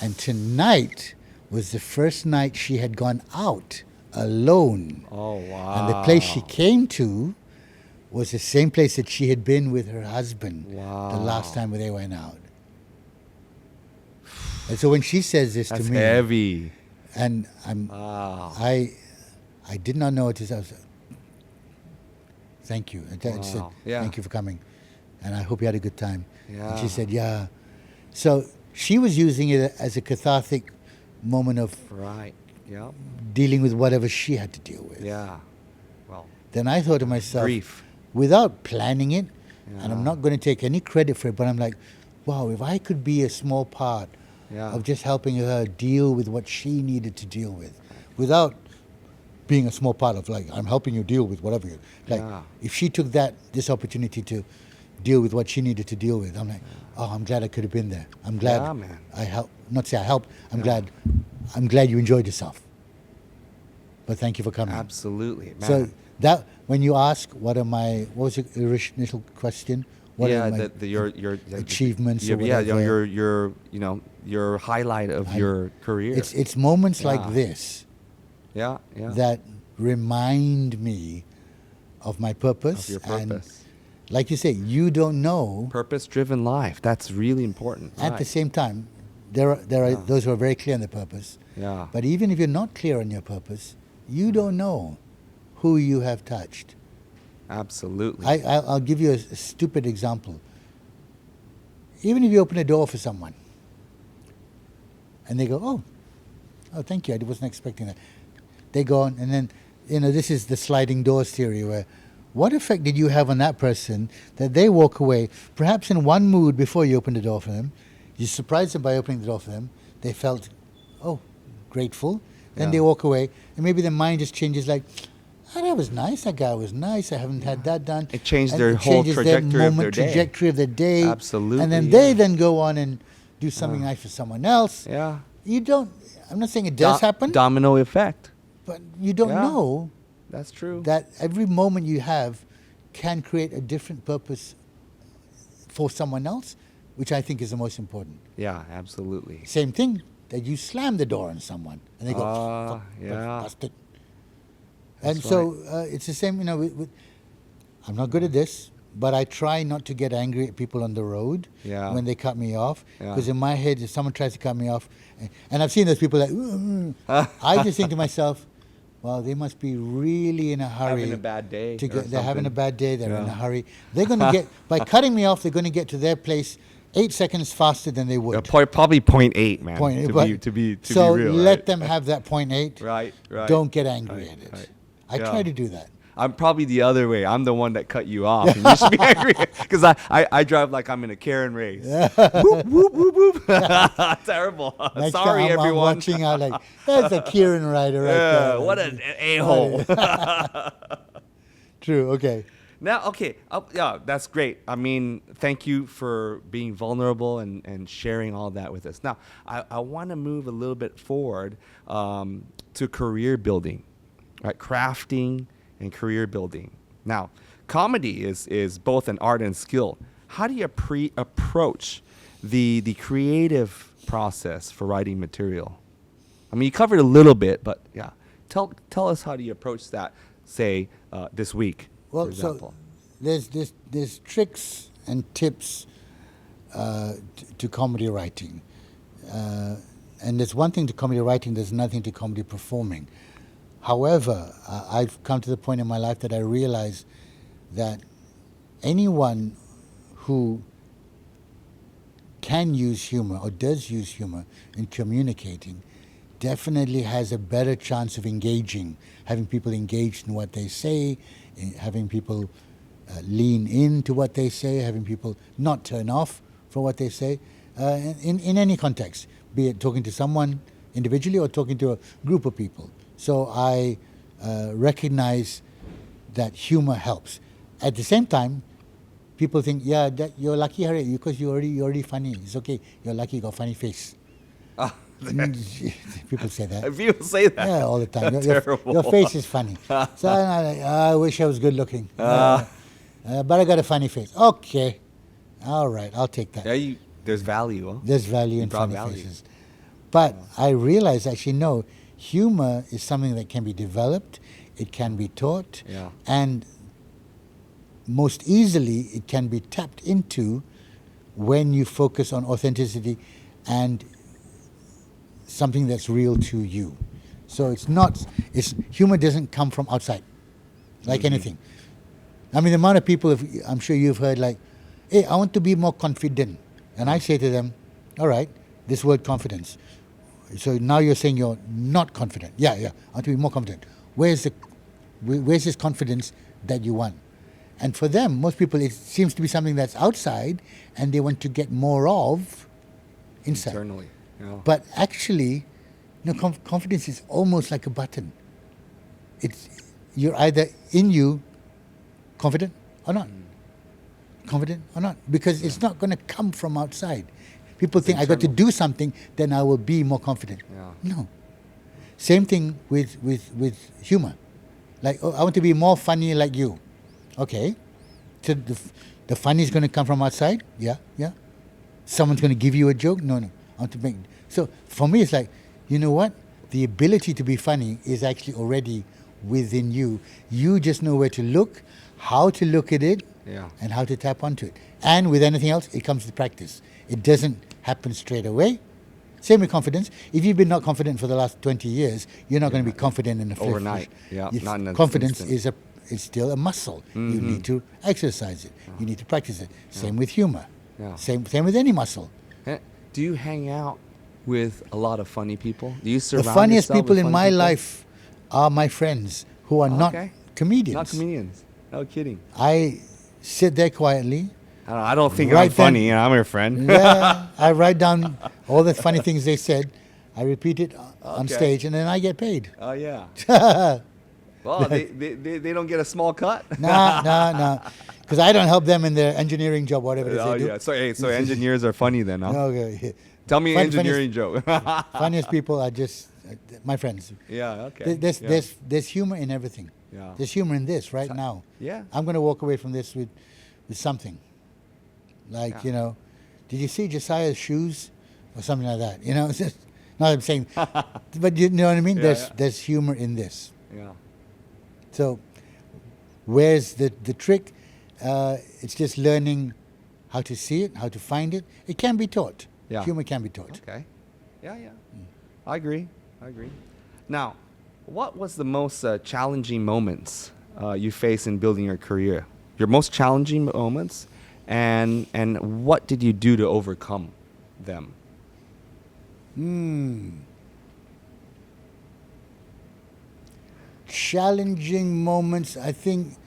And tonight was the first night she had gone out alone. Oh, wow. And the place she came to was the same place that she had been with her husband the last time they went out. And so when she says this to me... That's heavy. And I did not know what it was. Thank you. And she said, thank you for coming. And I hope you had a good time. Yeah. And she said, yeah. So she was using it as a cathartic moment of dealing with whatever she had to deal with. Yeah. Well. Then I thought to myself, grief. Without planning it, and I'm not going to take any credit for it, but I'm like, wow, if I could be a small part of just helping her deal with what she needed to deal with, without being a small part of, like, I'm helping you deal with whatever you... Like, if she took this opportunity to deal with what she needed to deal with, I'm like, oh, I'm glad I could have been there. I'm glad I helped. Not say I helped. I'm glad you enjoyed yourself. But thank you for coming. Absolutely, man. So that, when you ask, what was your initial question? What are my your achievements or whatever? your highlight of your career. It's moments like this Yeah. that remind me of my purpose. Of your purpose. And like you say, you don't know. Purpose-driven life. That's really important. At the same time, there are those who are very clear on their purpose. Yeah. But even if you're not clear on your purpose, you don't know who you have touched. Absolutely. I'll give you a stupid example. Even if you open a door for someone, and they go, oh, thank you, I wasn't expecting that. They go on, and then, this is the sliding doors theory, where what effect did you have on that person that they walk away, perhaps in one mood before you open the door for them, you surprised them by opening the door for them, they felt, grateful, then they walk away, and maybe their mind just changes like, oh, that was nice. That guy was nice. I haven't had that done. It changed And their it whole changes trajectory of their day. trajectory of the day. Absolutely. And then they then go on and do something nice for someone else. Yeah. You don't, I'm not saying it does happen, Domino effect. but you don't know That's true. that every moment you have can create a different purpose for someone else, which I think is the most important. Yeah, absolutely. Same thing, that you slam the door on someone and they go, fuck, yeah. bastard. That's And so it's the same, I'm not good at this, but I try not to get angry at people on the road when they cut me off. Because in my head, if someone tries to cut me off, and I've seen those people like, I just think to myself, well, they must be really in a hurry. Having a bad day. They're having a bad day, they're in a hurry. They're going to get, by cutting me off, they're going to get to their place 8 seconds faster than they would. Probably 0.8, man. To be so real. Let them have that 0.8. Right. Don't get angry at it. Right. I try to do that. I'm probably the other way. I'm the one that cut you off. And you should be angry because I drive like I'm in a Karen race. Whoop, whoop, whoop, whoop. Terrible. Next Sorry, time everyone. I'm watching out like, there's a Kieran rider right there. What an a-hole. True, okay. Now, okay, yeah, that's great. I mean, thank you for being vulnerable and sharing all that with us. Now, I want to move a little bit forward to career building, right? Crafting and career building. Now, comedy is both an art and skill. How do you approach the creative process for writing material? I mean, you covered a little bit, but yeah, tell us how do you approach that, say, this week, for example. So there's tricks and tips to comedy writing. And there's one thing to comedy writing, there's nothing to comedy performing. However, I've come to the point in my life that I realize that anyone who can use humor or does use humor in communicating definitely has a better chance of engaging, having people engaged in what they say, having people lean into what they say, having people not turn off from what they say, in any context, be it talking to someone individually or talking to a group of people. So I recognize that humor helps. At the same time, people think, that you're lucky, Harith, because you're already funny. It's okay. You're lucky. You got a funny face. People say that. People say that. Yeah, all the time. Terrible. Your face is funny. So I wish I was good looking. But I got a funny face. Okay. All right. I'll take that. Yeah, there's value. Huh? There's value in funny faces. But I realize, actually, no, humor is something that can be developed. It can be taught. Yeah. And most easily, it can be tapped into when you focus on authenticity and something that's real to you. So humor doesn't come from outside, like anything. I mean, the amount of people, I'm sure you've heard, like, hey, I want to be more confident. And I say to them, all right, this word confidence. So now you're saying you're not confident. Yeah, I want to be more confident. Where's this confidence that you want? And for them, most people, it seems to be something that's outside and they want to get more of inside. Internally. Yeah. But actually, confidence is almost like a button. You're either in you confident or not. Confident or not. Because it's not going to come from outside. People think I got to do something, then I will be more confident. Yeah. No. Same thing with humor. Like, I want to be more funny like you. Okay. So the funny is going to come from outside? Yeah. Someone's going to give you a joke? No. I want to make. So for me, it's like, you know what? The ability to be funny is actually already within you. You just know where to look, how to look at it, and how to tap onto it. And with anything else, it comes with practice. It doesn't happen straight away. Same with confidence. If you've been not confident for the last 20 years, you're not going to be confident in a overnight. Yeah, not in an confidence instant. is still a muscle. You need to exercise it. You need to practice it. Same with humor. Same with any muscle. Do you hang out with a lot of funny people? Do you surround The funniest yourself people with in funny my people? life are my friends who are not comedians. Not comedians. No kidding. I sit there quietly. I don't think I'm funny. I'm your friend. Yeah, I write down all the funny things they said. I repeat it on stage, and then I get paid. Oh, yeah. Well, they don't get a small cut. No. Because I don't help them in their engineering job, whatever it is they do. Yeah. So engineers are funny then, huh? Okay. Tell me engineering joke. Funniest people are just my friends. Yeah, okay. There's humor in everything. Yeah. There's humor in this right now. Yeah. I'm going to walk away from this with something. Like, Yeah. Did you see Josiah's shoes? Or something like that. It's just, not I'm saying, but you know what I mean? Yeah, There's humor in this. Yeah. So where's the trick? It's just learning how to see it, how to find it. It can be taught. Yeah. Humor can be taught. Okay. Yeah. I agree. Now, what was the most challenging moments you faced in building your career? Your most challenging moments, and what did you do to overcome them? Challenging moments, I think,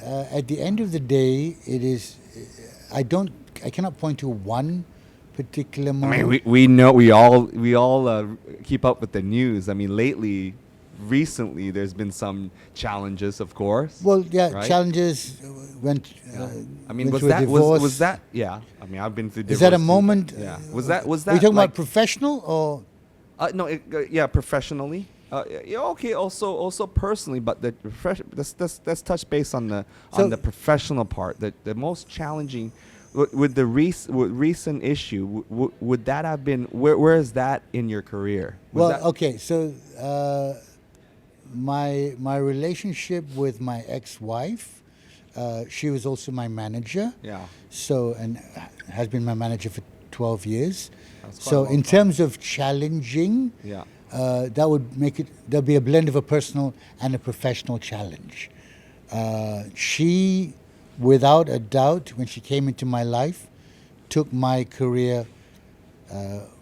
at the end of the day, it is. I cannot point to one particular moment. I mean, we know we all keep up with the news. I mean, recently, there's been some challenges, of course. Well, yeah, right? Challenges went. I mean, went was through that? Yeah. I mean, I've been through divorce. Is that a moment? Yeah. Was that? Are you talking about professional or? No. Professionally. Okay. Also personally, but let's touch base on the professional part. The most challenging. With the recent issue, would that have been where is that in your career? Okay, so my relationship with my ex-wife, she was also my manager. Yeah. So and has been my manager for 12 years. So in terms of challenging, yeah, that would make it. There'll be a blend of a personal and a professional challenge. She, without a doubt, when she came into my life, took my career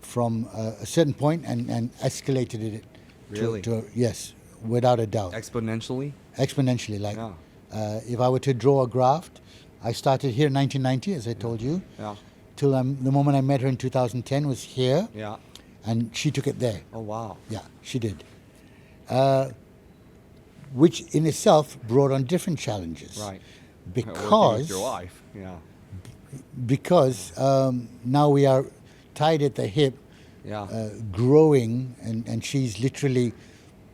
from a certain point and escalated it. Really? Yes, without a doubt. Exponentially? Exponentially. Like, if I were to draw a graph, I started here in 1990, as I told you. Yeah. Till the moment I met her in 2010 was here. Yeah. And she took it there. Oh, wow. Yeah, she did. Which in itself brought on different challenges. Right. Because with your wife, yeah. Because now we are tied at the hip, growing, and she's literally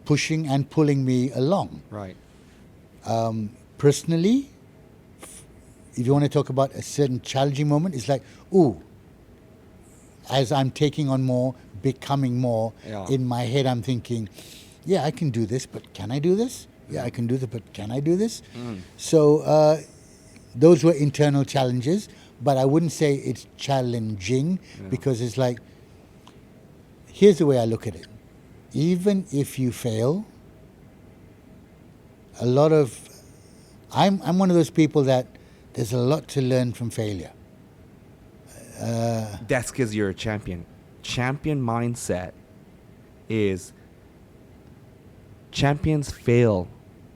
pushing and pulling me along. Right. Personally, if you want to talk about a certain challenging moment, it's like, ooh, as I'm taking on more, becoming more, in my head I'm thinking, yeah, I can do this, but can I do this? Yeah, I can do this, but can I do this? So those were internal challenges, but I wouldn't say it's challenging because it's like, here's the way I look at it. Even if you fail, I'm one of those people that there's a lot to learn from failure. That's because you're a champion. Champion mindset is champions fail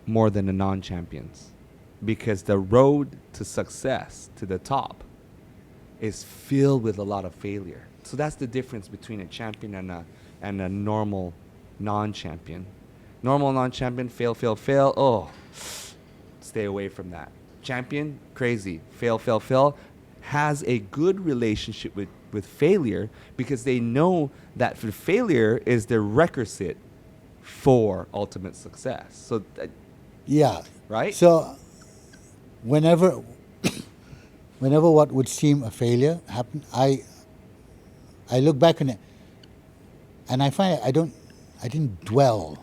more than the non-champions because the road to success, to the top, is filled with a lot of failure. So that's the difference between a champion and a normal non-champion. Normal non-champion, fail. Oh, stay away from that. Champion, crazy. Fail. Has a good relationship with failure because they know that failure is the requisite for ultimate success. So, right? So, whenever what would seem a failure happened, I look back on it, and I find I didn't dwell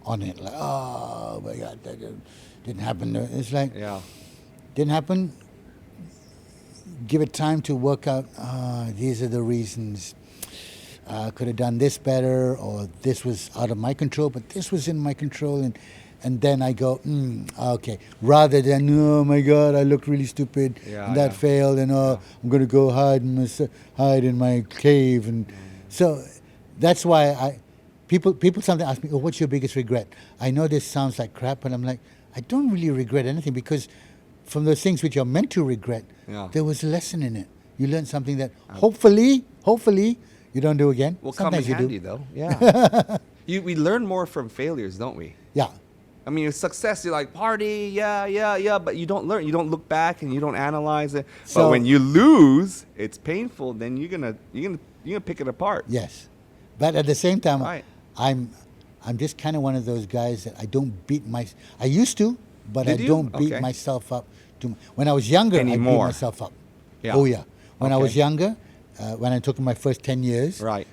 on it like, oh my God, that didn't happen. It's like, didn't happen. Give it time to work out. These are the reasons. I could have done this better, or this was out of my control, but this was in my control, and then I go, okay. Rather than, oh my God, I looked really stupid, and that failed, and I'm going to go hide in my cave, and so that's why people sometimes ask me, oh, what's your biggest regret? I know this sounds like crap, but I'm like, I don't really regret anything because from those things which you're meant to regret, there was a lesson in it. You learned something that hopefully you don't do again. Well, sometimes come in handy, do. though. Yeah. We learn more from failures, don't we? Yeah. I mean, your success, you're like, party, yeah, but you don't learn. You don't look back and you don't analyze it. So, but when you lose, it's painful. Then you're gonna pick it apart. Yes, but at the same time, Right. I'm just kind of one of those guys that I don't beat I used to, but Did I you? don't beat Okay. myself up. When I was younger, I beat Anymore. myself up. Yeah. Oh yeah. When I Okay. was younger, when I took my first 10 years, Right.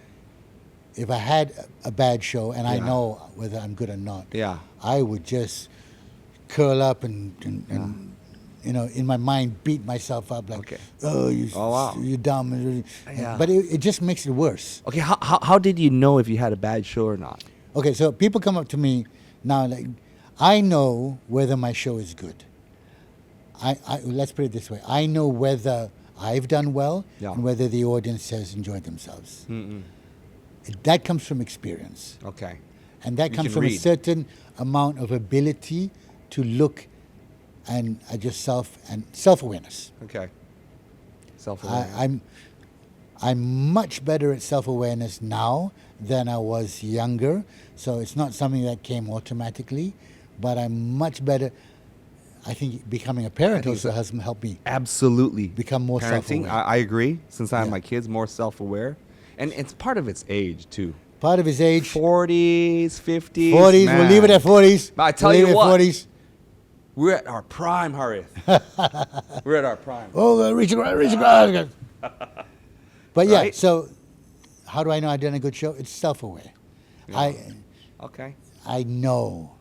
if I had a bad show and I Yeah. know whether I'm good or not, Yeah. I would just curl up and in my mind beat myself up like, Okay. oh, wow. you're dumb. Yeah. But it just makes it worse. Okay. How did you know if you had a bad show or not? Okay, so people come up to me now, like, I know whether my show is good. Let's put it this way. I know whether I've done well Yeah. and whether the audience has enjoyed themselves. Mm-mm. That comes from experience. Okay. And that You comes can from a read. certain amount of ability to look and adjust self-awareness. Okay. Self-awareness. I'm much better at self-awareness now than I was younger. So it's not something that came automatically, but I'm much better. I think becoming a parent think also so. has helped me. Absolutely. Become more Parenting, self-aware. I agree. Since I have Yeah. my kids, more self-aware. And it's part of its age, too. Part of his age, 40s, 50s. 40s, man. we'll leave it at 40s. But I tell We'll you leave it at what. 40s. We're at our prime, Harith. We're at our prime. Oh, reach across. But yeah, Right? so how do I know I've done a good show? It's self-aware. Yeah. Okay. I know.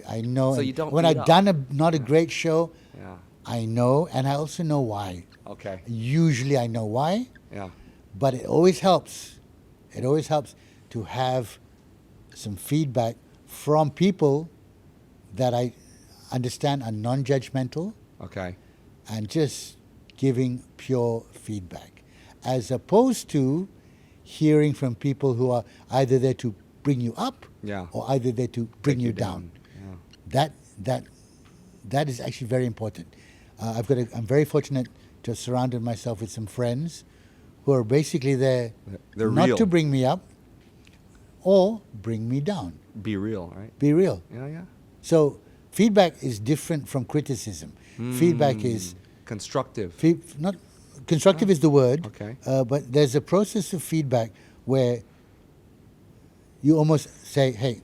I know. So you don't when beat I've up. done not a great show, Yeah. I know, and I also know why. Okay. Usually I know why, Yeah. but it always helps. It always helps to have some feedback from people that I understand are non-judgmental Okay. and just giving pure feedback, as opposed to hearing from people who are either there to bring you up Yeah. or either there to bring you down. Yeah. That is actually very important. I'm very fortunate to have surrounded myself with some friends who are basically there They're not real. to bring me up or bring me down. Be real, right? Be real. Yeah. So feedback is different from criticism. Feedback is Constructive. not constructive is the word. Okay. But there's a process of feedback where you almost say, "Hey,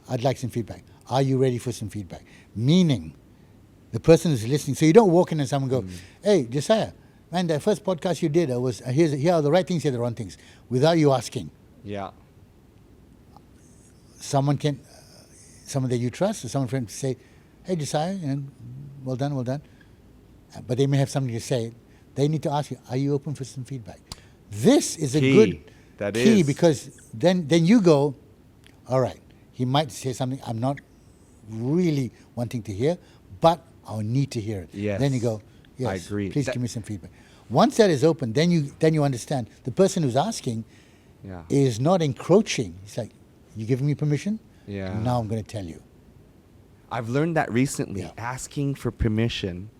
I'd like some feedback. Are you ready for some feedback?" Meaning, the person is listening. So you don't walk in and someone go, "Hey, Josiah, man, the first podcast you did, here are the right things, here are the wrong things," without you asking. Yeah. Someone that you trust, or someone can say, "Hey, Josiah, well done." But they may have something to say. They need to ask you, "Are you open for some feedback?" This is a Key. good That key is. because then you go, "All right, he might say something I'm not really wanting to hear, but I'll need to hear it." Yes. Then you go, "Yes, I agree. please That- give me some feedback." Once that is open, then you understand the person who's asking Yeah. is not encroaching. It's like, "You giving me permission? Yeah. Now I'm going to tell you." I've learned that recently. Yeah. Asking for permission.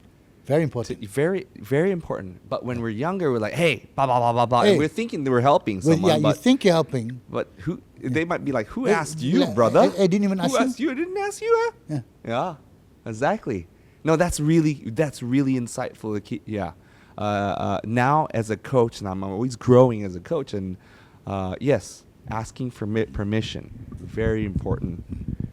Very important. Very, very important. But when we're younger, we're like, hey, blah, blah, blah, blah, blah. Hey. And we're thinking that we're helping Well, someone. yeah, you but, think you're helping. but who? They might be like, who Hey, asked you, I- brother? I didn't even ask Who you. asked you? I didn't ask you, huh? Yeah. Yeah, exactly. No, that's really insightful. Yeah. Now as a coach, and I'm always growing as a coach, and yes, asking for permission, very important.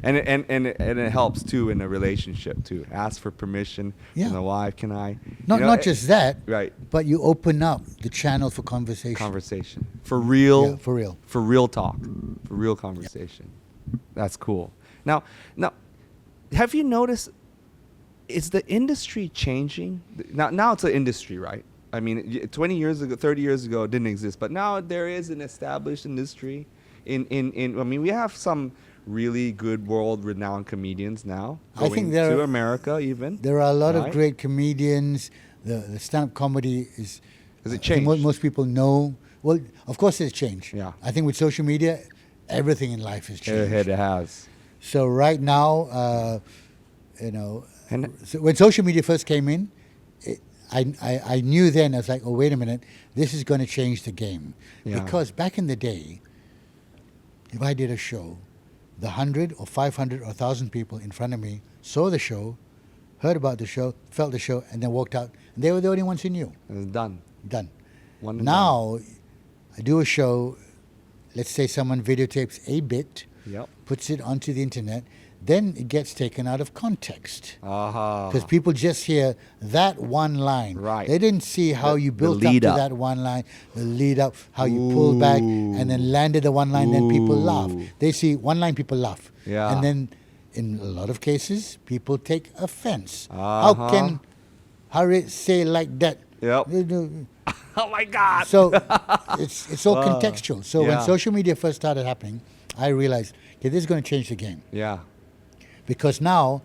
And it helps too in a relationship too. Ask for permission Yeah. from the wife. Can I? Not just that, Right. but you open up the channel for conversation. Conversation for real. Yeah, for real. For real talk. For real conversation. That's cool. Now, have you noticed? Is the industry changing? Now it's an industry, right? I mean, 20 years ago, 30 years ago, it didn't exist, but now there is an established industry. I mean, we have some really good world-renowned comedians now. I think going to America even. There are a lot of right? great comedians. The stand-up comedy is. Has it I think changed? most people know. Well, of course, it's changed. Yeah. I think with social media, everything in life has changed. It has. So right now, And so when social media first came in, I knew then, I was like, oh, wait a minute, this is going to change the game. Yeah. Because back in the day, if I did a show, the 100 or 500 or 1,000 people in front of me saw the show, heard about the show, felt the show, and then walked out. And they were the only ones who knew. It's done. Done. One and Now, done. I do a show, let's say someone videotapes a bit, Yep. puts it onto the internet, then it gets taken out of context. Uh-huh. Because people just hear that one line. Right. They didn't see how you built up lead to up. that one line, the lead up, how you pulled back, and then landed the one line, then people laugh. They see one line, people laugh. Yeah. And then in a lot of cases, people take offense. Uh-huh. How can Harith say like that? Yep. Oh my God. So it's all contextual. So when yeah. social media first started happening, I realized, okay, this is going to change the game. Yeah. Because now,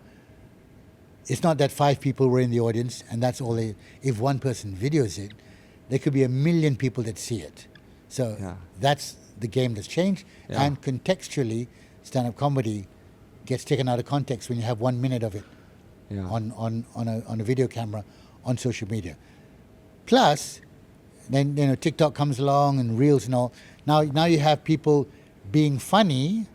it's not that 5 people were in the audience and that's all they... If one person videos it, there could be 1 million people that see it. So that's the game that's changed. Yeah. And contextually, stand-up comedy gets taken out of context when you have 1 minute of it on a video camera on social media. Plus, then TikTok comes along and Reels and all. Now you have people being funny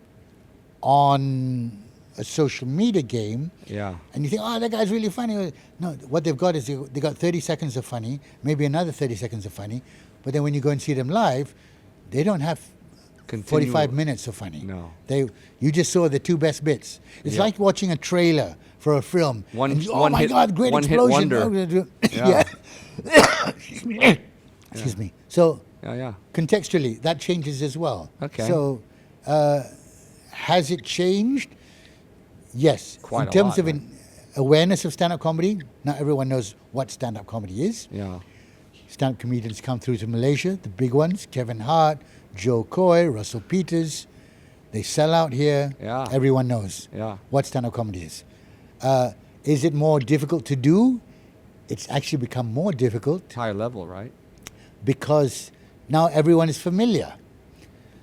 on a social media game, and you think, oh, that guy's really funny. No, what they've got is they got 30 seconds of funny, maybe another 30 seconds of funny, but then when you go and see them live, they don't have 45 minutes of funny. No. You just saw the 2 best bits. It's like watching a trailer for a film. Oh my God, great explosion. Yeah. Excuse me. So contextually, that changes as well. Okay. So has it changed? Yes. Quite in terms a of lot, awareness of stand-up comedy, not everyone knows what stand-up comedy is. Yeah. Stand-up comedians come through to Malaysia, the big ones, Kevin Hart, Joe Coy, Russell Peters. They sell out here. Yeah. Everyone knows what stand-up comedy is. Is it more difficult to do? It's actually become more difficult. Higher level, right? Because now everyone is familiar.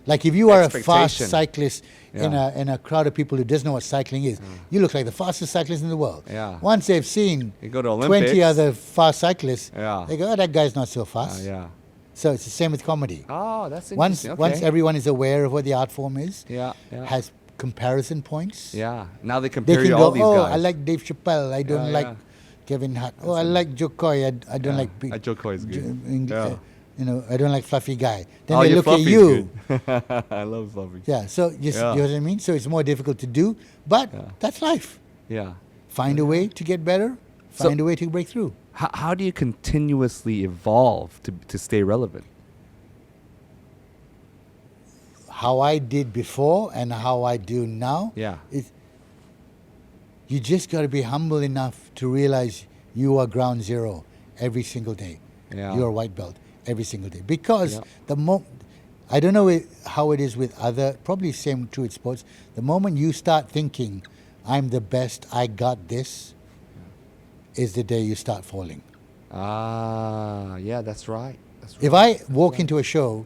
Like if you are a fast cyclist in a crowd of people who doesn't know what cycling is, you look like the fastest cyclist in the world. Yeah. Once they've seen you go to Olympics, 20 other fast cyclists, they go, oh, that guy's not so fast. So it's the same with comedy. Oh, that's interesting. Once everyone is aware of what the art form is, has comparison points. Yeah. Now they compare you all these guys. Oh, I like Dave Chappelle. I don't like Kevin Hart. Oh, I like Joe Coy. I don't like... Joe Coy is good. I don't like Fluffy Guy. Then oh, they look at you. I love Fluffy. Yeah, so you know what I mean? So it's more difficult to do, but that's life. Yeah. Find a way to get better. Find a way to break through. How do you continuously evolve to stay relevant? How I did before and how I do now. Yeah. You just got to be humble enough to realize you are ground zero every single day. Yeah. You're a white belt every single day. Because I don't know how it is with probably same true with sports. The moment you start thinking, I'm the best, I got this, is the day you start falling. Yeah, that's right. If I walk into a show,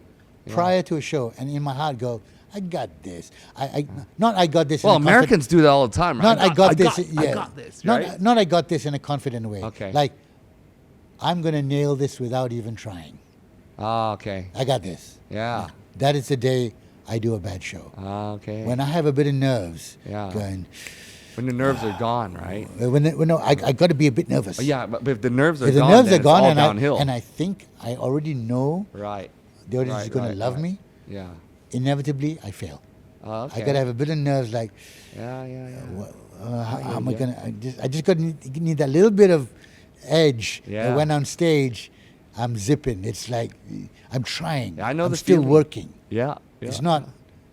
prior to a show, and in my heart go, I got this. I got this. Well, Americans do that all the time, right? I got this. Right? Not I got this in a confident way. Okay. Like, I'm going to nail this without even trying. Okay. I got this. Yeah. That is the day I do a bad show. Okay. When I have a bit of nerves. Going, when the nerves are gone, right? I got to be a bit nervous. But if the nerves are if gone, the nerves then are gone, it's all downhill. And I think I already know the audience is going to love me. Yeah. Inevitably, I fail. Okay. I got to have a bit of nerves, like, how am I going to... I just got to need that little bit of edge. Yeah. When on stage, I'm zipping. It's like, I'm trying. Yeah, I know I'm the still feeling. working. Yeah. It's not,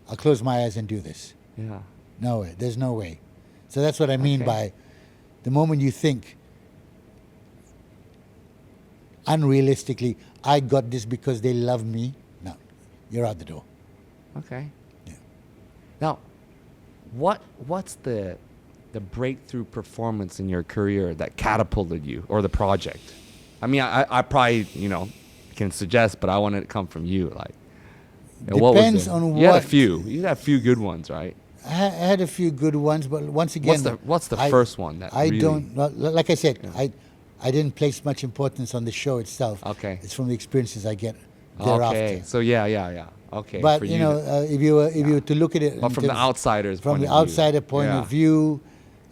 I'll close my eyes and do this. Yeah. No way. There's no way. So that's what I mean by the moment you think, unrealistically, I got this because they love me. No, you're out the door. Okay. Yeah. Now, what's the breakthrough performance in your career that catapulted you, or the project? I mean, I probably can suggest, but I want it to come from you. Like, depends on what. You had a few. You had a few good ones, right? I had a few good ones, but once again, what's the first one that I don't like I said, I didn't place much importance on the show itself. Okay. It's from the experiences I get thereafter. Okay. So yeah. Okay. But if you were to look at it, but from the outsider's from point the of view. outsider point of view,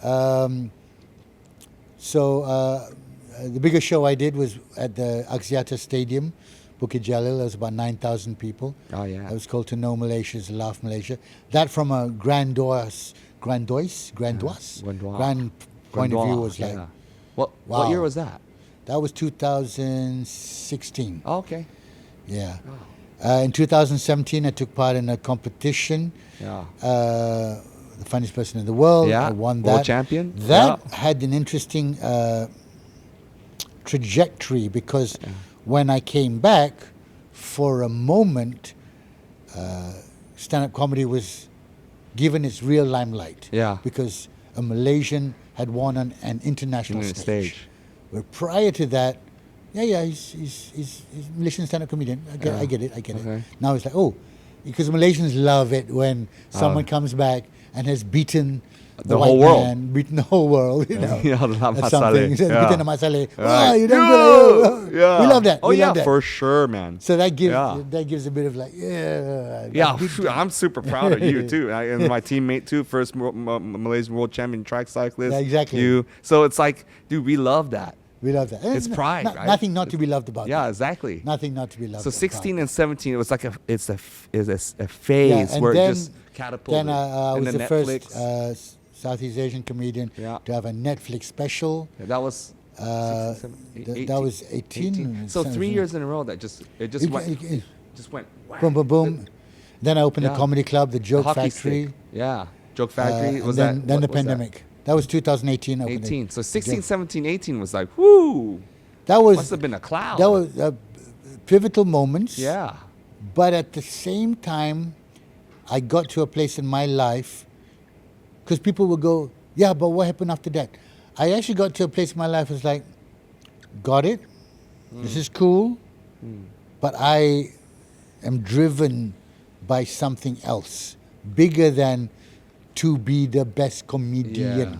the biggest show I did was at the Axiata Stadium, Bukit Jalil. There was about 9,000 people. Oh yeah. It was called To Know Malaysia is Laugh Malaysia. That from a grand point of view was like. What year was that? That was 2016. Oh, okay. Yeah. Oh. In 2017, I took part in a competition. Yeah. The funniest person in the world. Yeah. I won that. World champion. That had an interesting trajectory because when I came back, for a moment, stand-up comedy was given its real limelight. Yeah. Because a Malaysian had won on an international stage. Where prior to that, he's Malaysian stand-up comedian. I get it. Okay. Now it's like, because Malaysians love it when someone comes back and has beaten the whole world. Man, beaten the whole world, Yeah, That's something. Beaten the Masaleh. Right. You done good. Yeah. We love that. Oh, yeah, for sure, man. So that gives a bit of like, I'm super proud of you, too. And my teammate, too, first Malaysian world champion track cyclist. Yeah, exactly. You. So it's like, dude, we love that. We love that. It's pride, right? Nothing not to be loved about. Yeah, that. exactly. Nothing not to be loved. So 16 about. and 17, it was like a phase where it just catapulted. Then I was the Netflix. first Southeast Asian comedian to have a Netflix special. Yeah, that was 18. That was 18. So 3 years in a row that just went whack. Boom, boom, boom. Then I opened a comedy club, the Joke Factory. Stick. Yeah, Joke Factory. Then the pandemic. That was 2018. 18. So 16, 17, 18 was like, whoo. That was must have been a cloud. That was pivotal moments. Yeah. But at the same time, I got to a place in my life because people would go, yeah, but what happened after that? I actually got to a place in my life was like, got it. This is cool. But I am driven by something else bigger than to be the best comedian,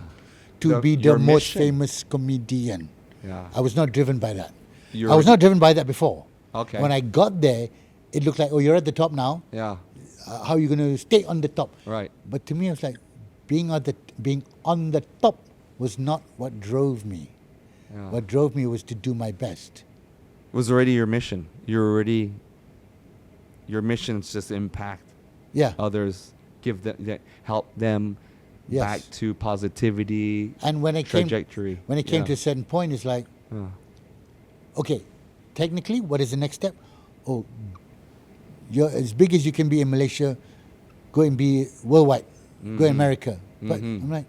to be the most famous comedian. Yeah. I was not driven by that. I was not driven by that before. Okay. When I got there, it looked like, you're at the top now. Yeah. How are you going to stay on the top? Right. But to me, it was like being on the top was not what drove me. Yeah. What drove me was to do my best. It was already your mission. Your mission is just impact others. Give them, help them back to positivity. And when it trajectory. When it came to a certain point, it's like, okay, technically, what is the next step? You're as big as you can be in Malaysia. Go and be worldwide. Go in America. But I'm like,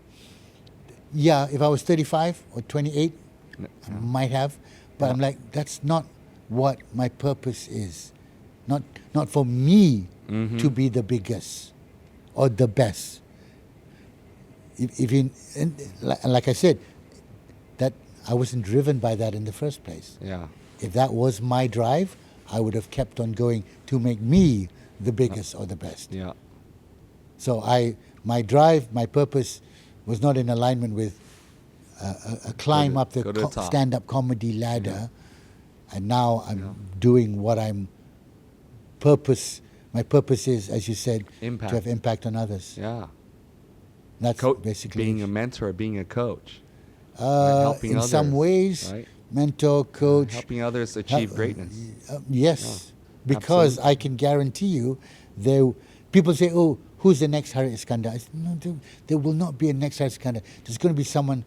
if I was 35 or 28, I might have. But I'm like, that's not what my purpose is. Not for me to be the biggest or the best. Like I said, that I wasn't driven by that in the first place. Yeah. If that was my drive, I would have kept on going to make me the biggest or the best. Yeah. So my drive, my purpose was not in alignment with a climb up the stand-up comedy ladder, and now I'm doing what my purpose is, as you said, to have impact on others. Yeah. That's basically being a mentor, being a coach. Helping in others, some ways, right? Mentor, coach. Helping others achieve greatness. Yes, because I can guarantee you, people say, who's the next Harith Iskander? I said, no, there will not be a next Harith Iskander. There's going to be someone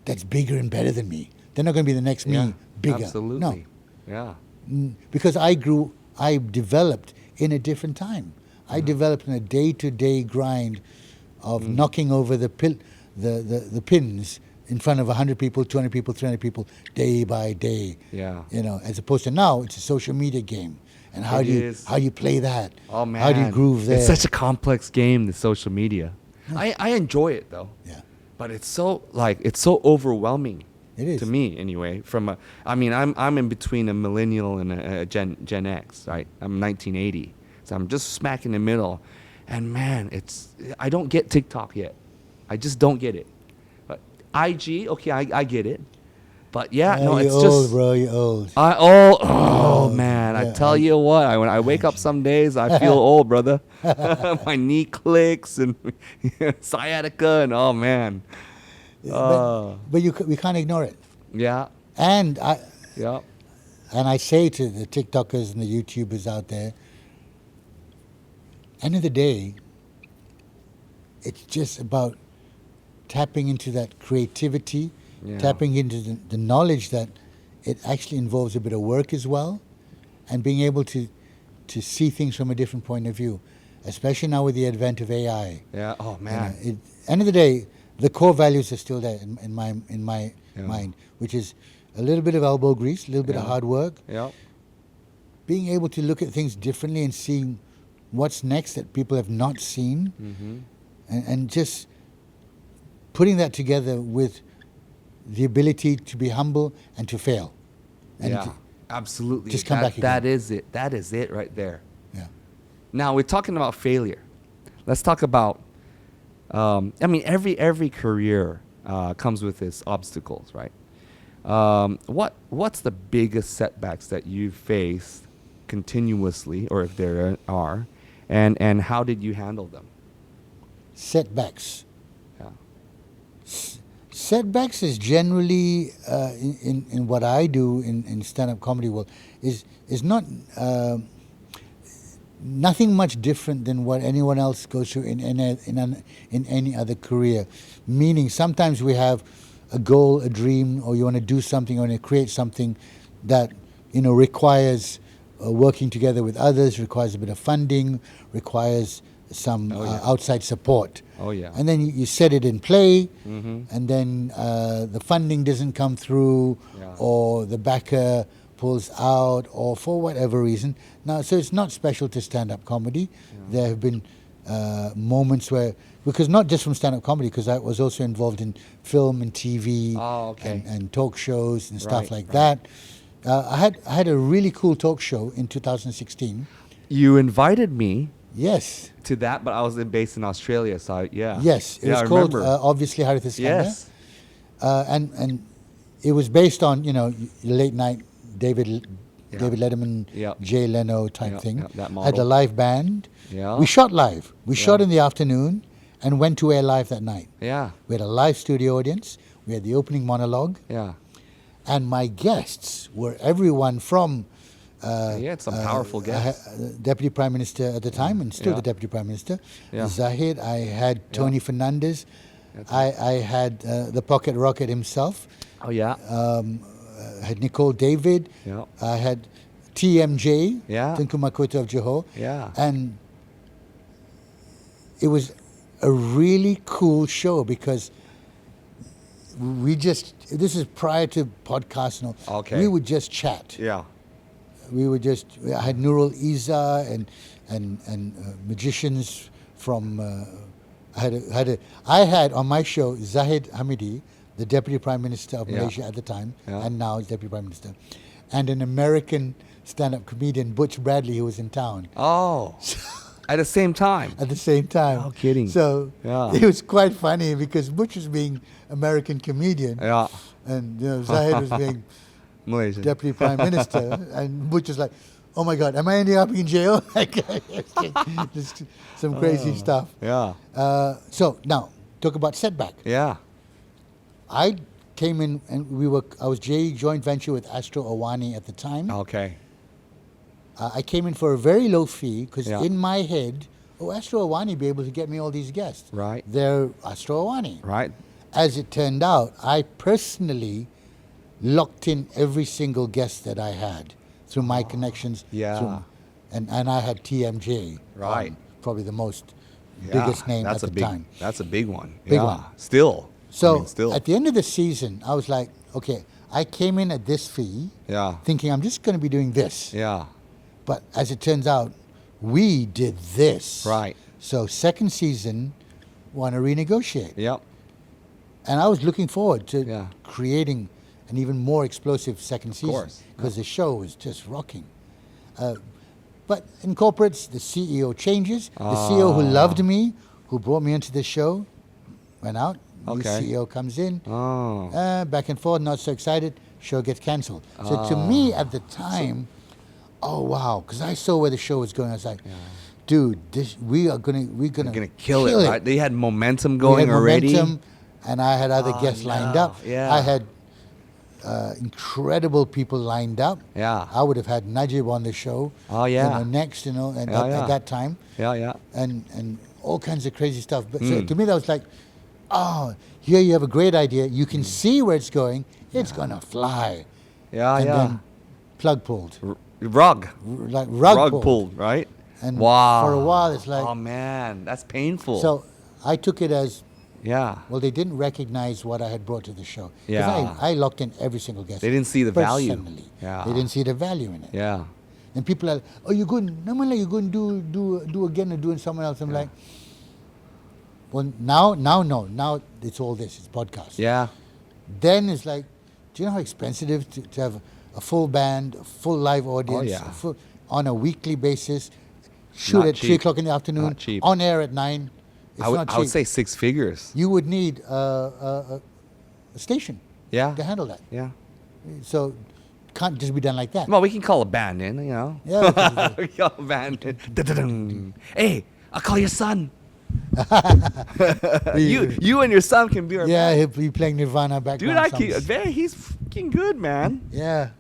that's bigger and better than me. They're not going to be the next me, bigger. Absolutely. No. Yeah. Because I developed in a different time. I developed in a day-to-day grind of knocking over the pins in front of 100 people, 200 people, 300 people, day by day. Yeah. As opposed to now, it's a social media game. And how do you play that? Oh man, how do you groove there? It's such a complex game, the social media. I enjoy it though. Yeah. But it's so overwhelming. It is. To me, anyway. I'm in between a millennial and a Gen X, right? I'm 1980, so I'm just smack in the middle. And man, I don't get TikTok yet. I just don't get it. But IG, okay, I get it. But yeah, no, you're it's old, just bro. You're old. Man, I Yeah, tell you what, when I wake up some days, I feel old, brother. My knee clicks and sciatica, and oh man, But we can't ignore it. yeah, And yeah, I say to the TikTokers and the YouTubers out there, end of the day, it's just about tapping into that creativity, tapping into the knowledge that it actually involves a bit of work as well, and being able to see things from a different point of view, especially now with the advent of AI. yeah. Oh man, End of the day, the core values are still there in my mind, which is a little bit of elbow grease, a little bit of hard work, yeah, being able to look at things differently and seeing what's next that people have not seen, and just putting that together with the ability to be humble and to fail. And yeah, absolutely. just come back again. That is it. That is it right there. Yeah. Now we're talking about failure. Let's talk about. I mean, every career comes with its obstacles, right? What's the biggest setbacks that you've faced continuously, or if there are, and how did you handle them? Setbacks. Yeah. Setbacks is generally in what I do in stand-up comedy world is not nothing much different than what anyone else goes through in any other career. Meaning sometimes we have a goal, a dream, or you want to do something, or you want to create something that requires working together with others, requires a bit of funding, requires some outside support. Oh yeah. And then you set it in play, and then the funding doesn't come through, or the backer pulls out, or for whatever reason. Now, so it's not special to stand-up comedy. There have been moments where, because not just from stand-up comedy, because I was also involved in film and TV and talk shows and stuff like that. I had a really cool talk show in 2016. You invited me. Yes. To that, but I was based in Australia, so yeah. Yes, it was called obviously Harith Iskander. Yes. And it was based on late night David Letterman, Jay Leno type thing. That model. Had a live band. Yeah. We shot live. We shot in the afternoon and went to air live that night. Yeah. We had a live studio audience. We had the opening monologue. Yeah. And my guests were everyone from some powerful guests. Deputy Prime Minister at the time, and still the Deputy Prime Minister. Zahid. I had Tony Fernandez. I had the Pocket Rocket himself. Oh yeah. I had Nicole David. Yeah. I had TMJ. Yeah. Tunku Makoto of Johor. Yeah. And it was a really cool show because this is prior to podcast and all. Okay. We would just chat. Yeah. I had Nurul Iza and magicians from. I had on my show Zahid Hamidi, the Deputy Prime Minister of Malaysia at the time, and now is Deputy Prime Minister, and an American stand-up comedian, Butch Bradley, who was in town. Oh. At the same time. At the same time. No kidding. So it was quite funny because Butch was being American comedian, and Zahid was being Malaysian Deputy Prime Minister, and Butch was like, "Oh my God, am I ending up in jail?" Just some crazy stuff. Yeah. So now talk about setback. Yeah. I came in and I was joint venture with Astro Awani at the time. Okay. I came in for a very low fee because in my head, Astro Awani be able to get me all these guests. Right. They're Astro Awani. Right. As it turned out, I personally locked in every single guest that I had through my connections. Yeah. And I had TMJ. Right. Probably the most biggest name at the time. That's a big one. Big one. Still. So at the end of the season, I was like, okay, I came in at this fee, thinking I'm just going to be doing this. Yeah. But as it turns out, we did this. Right. So second season, want to renegotiate. Yep. And I was looking forward to creating an even more explosive second season. Of course. Because the show was just rocking. But in corporates, the CEO changes. The CEO who loved me, who brought me into the show, went out. New Okay. CEO comes in. Oh. Back and forth, not so excited. Show gets cancelled. So to me at the time, oh wow, because I saw where the show was going. I was like, dude, we're gonna kill it, right? They had momentum going we had already. Momentum, and I had other guests lined up. Yeah. I had incredible people lined up. Yeah. I would have had Najib on the show. Oh, yeah. Next, and Yeah, at that time. Yeah. And all kinds of crazy stuff. But so to me, that was like, oh, here you have a great idea. You can see where it's going. It's gonna fly. Yeah, and then plug pulled. Rug Rug pulled, right? And wow. for a while, it's like, oh man, that's painful. So I took it as, yeah. well, they didn't recognize what I had brought to the show. 'Cause Yeah. I locked in every single guest. They didn't see the value. Personally. Yeah. They didn't see the value in it. Yeah. And people are, oh, you're going, no, you're going to do again or doing someone else. I'm like, well, now, no. Now it's all this. It's podcast. Yeah. Then it's like, do you know how expensive it is to have a full band, a full live audience, on a weekly basis, shoot Not at cheap. 3 o'clock in the afternoon, Not cheap. on air at 9. It's I would, not cheap. I would say 6 figures. You would need a station Yeah. to handle that. Yeah. So can't just be done like that. Well, we can call a band in, you know. Yeah. We call a band in. Da-da-dum. Hey, I'll call your son. you and your son can be our Yeah, band. he'll be playing Nirvana background songs. He's fucking good, man. Yeah.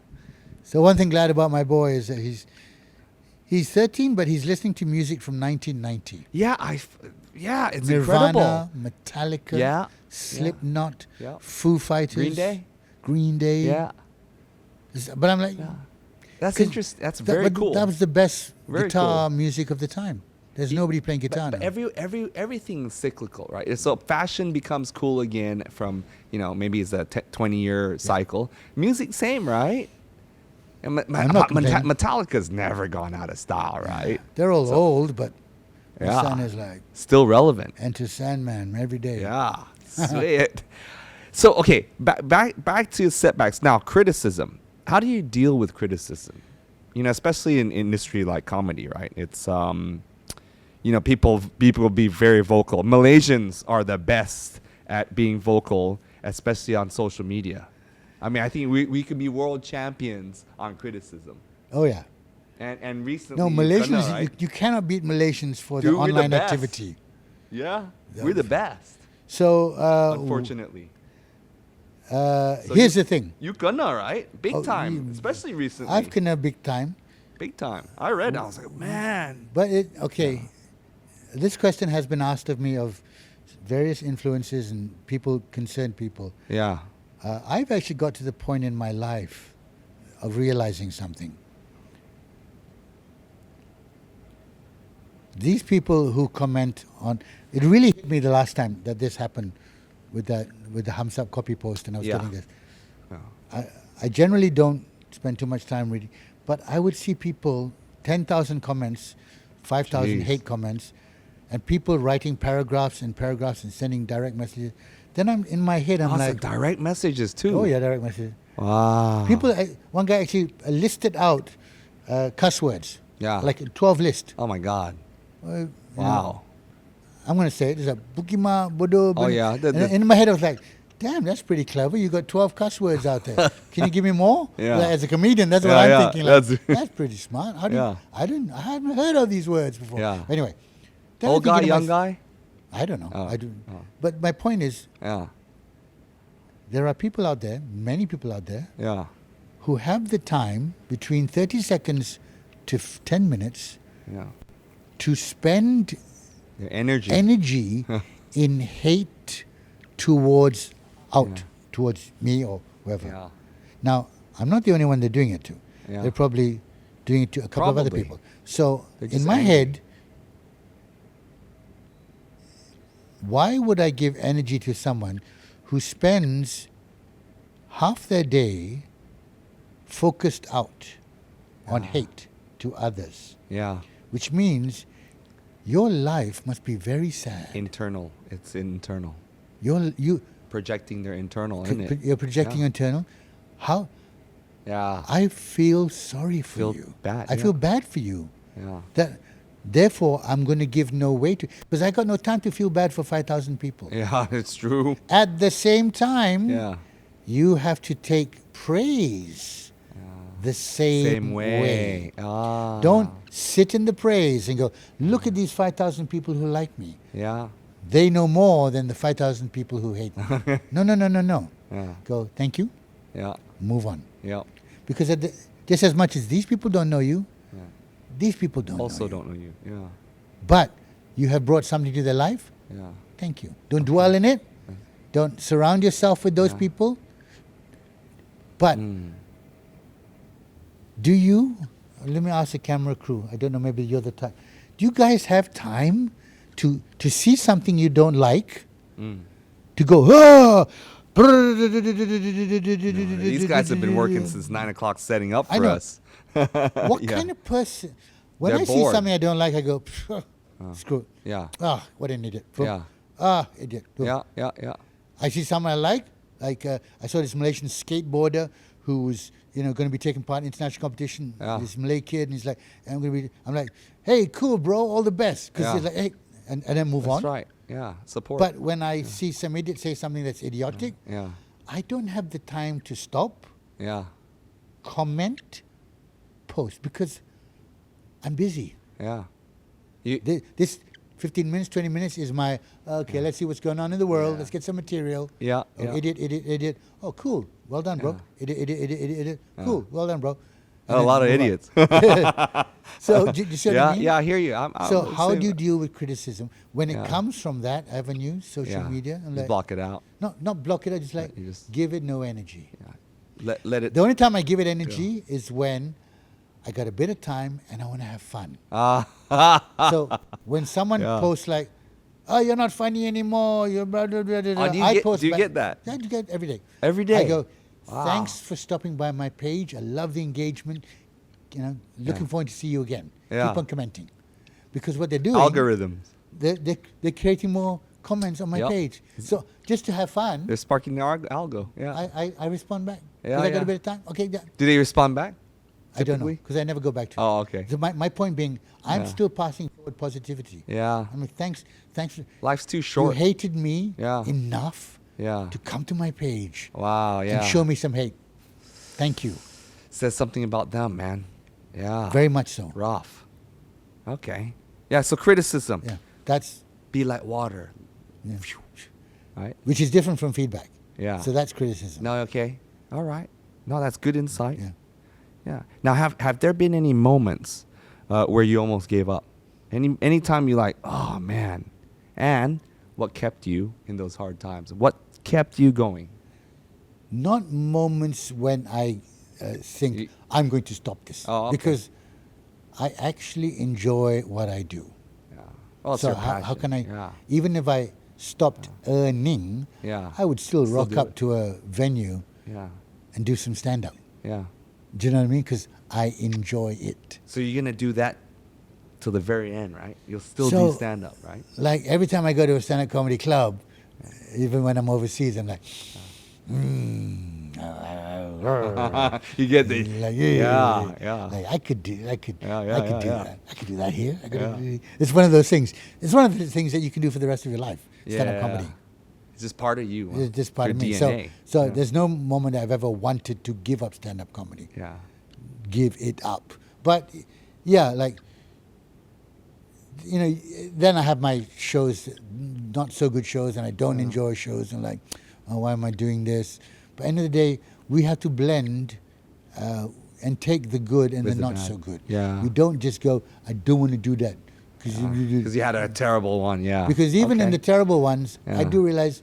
So one thing glad about my boy is that he's 13, but he's listening to music from 1990. Yeah, it's Nirvana, incredible. Metallica, Yeah. Slipknot, Yeah. Foo Fighters, Green Day. Yeah. But I'm like, That's 'cause interesting. That's very cool. That was the best Very guitar music of the time. There's nobody playing guitar But now. everything's cyclical, right? So fashion becomes cool again from, maybe it's a 20-year cycle. Music, same, right? And I'm not complaining. Metallica's never gone out of style, right? They're all old, but my Yeah. son is like, Still relevant. Enter Sandman every day. Yeah, sweet. So, okay, back to setbacks. Now, criticism. How do you deal with criticism? Especially in industry like comedy, right? It's people will be very vocal. Malaysians are the best at being vocal, especially on social media. I mean, I think we could be world champions on criticism. Oh, yeah. And recently, No, Malaysians, right? you cannot beat Malaysians for Dude, the we're the online best. activity. Yeah, we're the best. So, Unfortunately, here's the thing. you gonna right, big Oh, time, especially recently. I've gonna big time. Big time. I read it. I was like, man. But this question has been asked of me of various influences and concerned people. Yeah. I've actually got to the point in my life of realizing something. These people who comment on, it really hit me the last time that this happened with the Hums Up copy post, and I was getting this. Yeah. I generally don't spend too much time reading, but I would see people, 10,000 comments, 5,000 Jeez. hate comments, and people writing paragraphs and sending direct messages. Then I'm in my head, I'm Also like, direct messages too. oh yeah, direct messages. Wow. People, one guy actually listed out cuss words. Yeah. Like a 12 list. Oh my God. You Wow. know, I'm going to say it. It's like Bukima, Bodo. Oh, yeah. And in my head, I was like, damn, that's pretty clever. You got 12 cuss words out there. Can you give me more? Yeah. Like, as a comedian, that's what Yeah, I'm yeah. thinking. Like, That's- that's pretty smart. How do Yeah. I haven't heard of these words before. Yeah. Anyway. then Old I'm guy, thinking to young myself- guy. I don't know. Oh. I do. Oh. But my point is, Yeah. there are people out there, many people out there, Yeah. who have the time between 30 seconds to 10 minutes Yeah. to spend Your energy. energy in hate towards me or whoever. Yeah. Now, I'm not the only one they're doing it to. Yeah. They're probably doing it to a couple of other Probably. people. So, They're in just my angry. head, why would I give energy to someone who spends half their day focused out on hate to others? Yeah. Which means your life must be very sad. Internal. It's internal. You Projecting their internal, isn't it? you're projecting Yeah. internal. How Yeah. I feel sorry for Feel you. bad, I yeah. feel bad for you. Yeah. That Therefore, I'm going to give no weight to, because I got no time to feel bad for 5,000 people. Yeah, it's true. At the same time, Yeah. you have to take praise the same way. Ah. Don't sit in the praise and go, look at these 5,000 people who like me. Yeah. They know more than the 5,000 people who hate me. No. Yeah. Go, thank you, Yeah. move on. Yeah. Because just as much as these people don't know you, Yeah. these people don't Also know you. don't know you. Yeah. But you have brought something to their life, Yeah. thank you. Don't dwell in it. Don't surround yourself with those Yeah. people. But do you, let me ask the camera crew, I don't know, maybe you're the type. Do you guys have time to see something you don't like, to go, ah, These guys have been working since 9 o'clock setting up I for know. us. What Yeah. kind of person, when They're I see bored. something I don't like, I go, screw it. Yeah. Ah, what an idiot. Yeah. Ah, idiot. Yeah. Yeah. Yeah. I see someone I like I saw this Malaysian skateboarder who was, going to be taking part in international competition. Yeah. This Malay kid, and he's like, I'm like, hey, cool, bro, all the best. Because Yeah. he's like, hey, and then move That's on. right. Yeah. Support. But when I see some idiot say something that's idiotic, Yeah. I don't have the time to stop, Yeah. comment, post, because I'm busy. Yeah. You. This 15 minutes, 20 minutes is my, okay, let's see what's going on in the world. Yeah. Let's get some material. Yeah. Oh, Yeah. idiot. Oh, cool. Well done, bro. Idiot. Cool. Well done, bro. And A then lot of move on. idiots. So, do you see what Yeah. I mean? Yeah. I hear you. I'm So, the how same. do you deal with criticism when it Yeah. comes from that avenue, social Yeah. media? I'm Just like, block it out. not block it. I just like you just- give it no energy. Yeah. Let it. The only time I give it energy is when I got a bit of time and I want to have fun. So when someone Yeah. posts like, "Oh, you're not funny anymore," you're blah, blah, blah, blah, Oh, do you I get- post do you back- get that? I do get every day. Every day? I go, Wow. "Thanks for stopping by my page. I love the engagement. Looking forward to see you again. Yeah. Keep on commenting." Because what they're doing, Algorithms. they're creating more comments on my Yep. page. So just to have fun, They're sparking the algo. Yeah. I respond back. Yeah, 'Cause I got yeah. a bit of time. Okay, yeah. Do they respond back? I don't know Typically? because I never go back to it. Oh, okay. So my point being, I'm Yeah. still passing forward positivity. Yeah. I mean, thanks. Life's too You short. hated me Yeah. enough Yeah. to come to my page Wow. Yeah. and show me some hate. Thank you. Says something about them, man. Yeah. Very much so. rough. Okay. Yeah. So criticism. Yeah, that's Be like water. yeah. Right. Which is different from feedback. Yeah. So that's criticism. No. Okay. All right. No, that's good insight. Yeah. Yeah. Now, have there been any moments where you almost gave up? Anytime you like, oh man, and what kept you in those hard times? What kept you going? Not moments when I think You- I'm going to stop this. Oh, okay. Because I actually enjoy what I do. Yeah. Oh, it's So your how passion. can I, Yeah. even if I stopped earning, Yeah. I would still rock do up it. to a venue Yeah. and do some stand-up. Yeah. Do you know what I mean? Because I enjoy it. So you're gonna do that till the very end, right? You'll still So- do stand up, right? Like every time I go to a stand-up comedy club, even when I'm overseas, I'm like, You get the like, yeah. Like I could do Yeah, that. I could do that here. Yeah. It's one of those things. It's one of the things that you can do for the rest of your life. Stand-up Yeah. comedy. It's just part of you. huh? It's just part Your of me. DNA. So Yeah. there's no moment I've ever wanted to give up stand-up comedy. Yeah. Give it up. But yeah, like, then I have my shows, not so good shows, and I don't enjoy shows, and like, oh, why am I doing this? But end of the day, we have to blend and take the good and With the the not bad. so good. Yeah. We don't just go, I don't want to do that. Because you had a terrible one, yeah. Because even in Okay. the terrible ones, I Yeah. do realize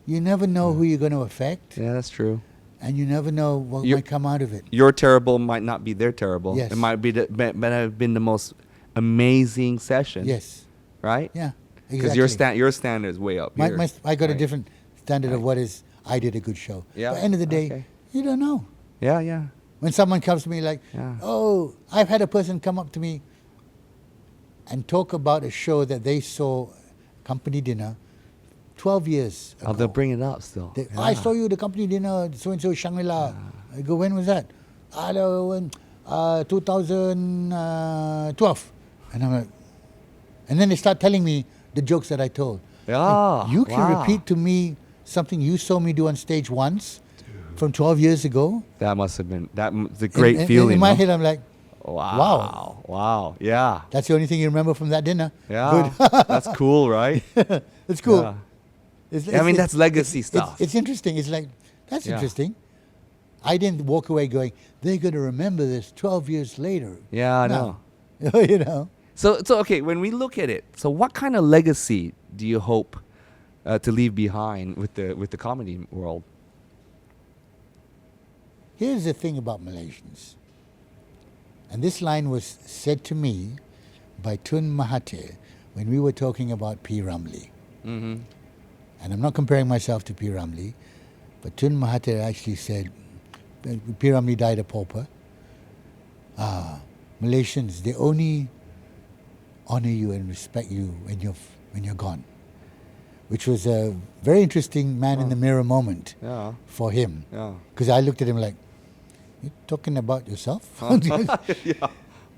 you never know who you're going to affect, Yeah, that's true. and you never know what You- might come out of it. Your terrible might not be their terrible. Yes. It might have been the most amazing session. Yes. Right? Yeah. Because Exactly. your standard is way up here. I got a Right. different standard of Right. what is I did a good show. Yeah, But end of the day, okay. you don't know. Yeah, yeah. When someone comes to me like, Yeah. oh, I've had a person come up to me and talk about a show that they saw, company dinner, 12 years ago. Oh, they'll bring it up still. I saw you at the company dinner, so-and-so Shangri-La. I go, when was that? 2012. And I'm like, and then they start telling me the jokes that I told. Yeah. You can repeat to me something you saw me do on stage once from 12 years ago. That must have been, the great feeling. In my head, I'm like, wow. Wow. Yeah. That's the only thing you remember from that dinner. Yeah. Good. That's cool, right? It's cool. Yeah. It's that's legacy stuff. It's interesting. It's like, that's interesting. I didn't walk away going, they're going to remember this 12 years later. Yeah, I know. You know. So okay, when we look at it, so what kind of legacy do you hope to leave behind with the comedy world? Here's the thing about Malaysians. And this line was said to me by Tun Mahathir when we were talking about P. Ramlee. Mm-hmm. And I'm not comparing myself to P. Ramlee, but Tun Mahathir actually said, P. Ramlee died a pauper. Malaysians, they only honor you and respect you when you're gone. Which was a very interesting man in the mirror moment for him. Because I looked at him like, you're talking about yourself?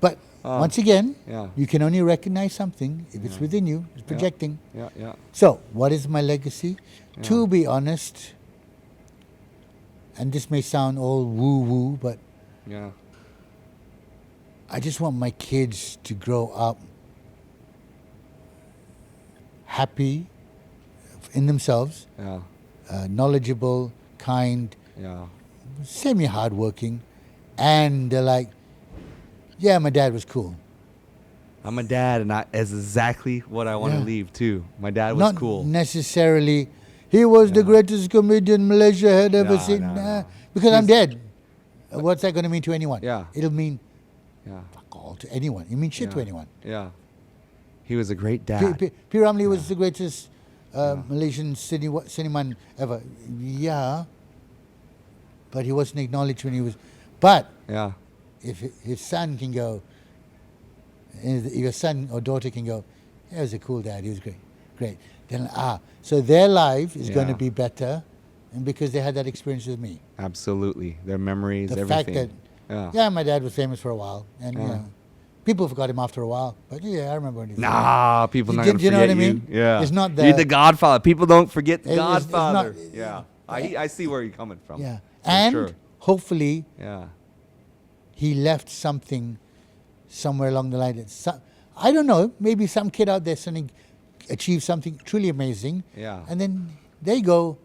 But once again, you can only recognize something if it's within you, it's projecting. So, what is my legacy? To be honest, and this may sound all woo-woo, but I just want my kids to grow up happy in themselves, knowledgeable, kind, semi-hardworking, and they're like, yeah, my dad was cool. I'm a dad, and that's exactly what I want to leave too. My dad was cool. Not necessarily, he was the greatest comedian Malaysia had ever seen. Because I'm dead. What's that going to mean to anyone? It'll mean fuck all to anyone. It means shit to anyone. He was a great dad. P. Ramlee was the greatest Malaysian cineman ever. Yeah. But he wasn't acknowledged when he was. But if his son can go, if your son or daughter can go, he was a cool dad, he was great. Then so their life is going to be better, and because they had that experience with me. Absolutely, their memories, the everything. Fact that my dad was famous for a while, and you know, people forgot him after a while. But I remember when he was people not gonna forget you. Know what I mean? Yeah, it's not you're the Godfather. People don't forget the Godfather. It's not, I see where you're coming from. Yeah, and sure. Hopefully, he left something somewhere along the line. That I don't know. Maybe some kid out there achieved something truly amazing. And then they go.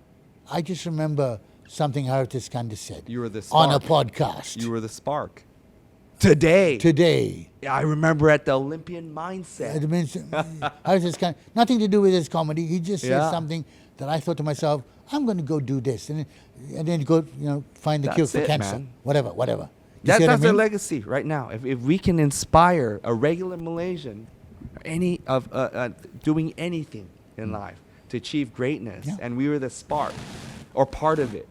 I just remember something Harith Iskander said. You were the spark. On a podcast. You were the spark. Today. Yeah, I remember at the Olympian Mindset. Harith Iskander, nothing to do with his comedy. He just said something that I thought to myself, I'm going to go do this, and then go, find the cure for cancer. Man. Whatever. That's their legacy right now. If we can inspire a regular Malaysian, doing anything in life to achieve greatness, and we were the spark or part of it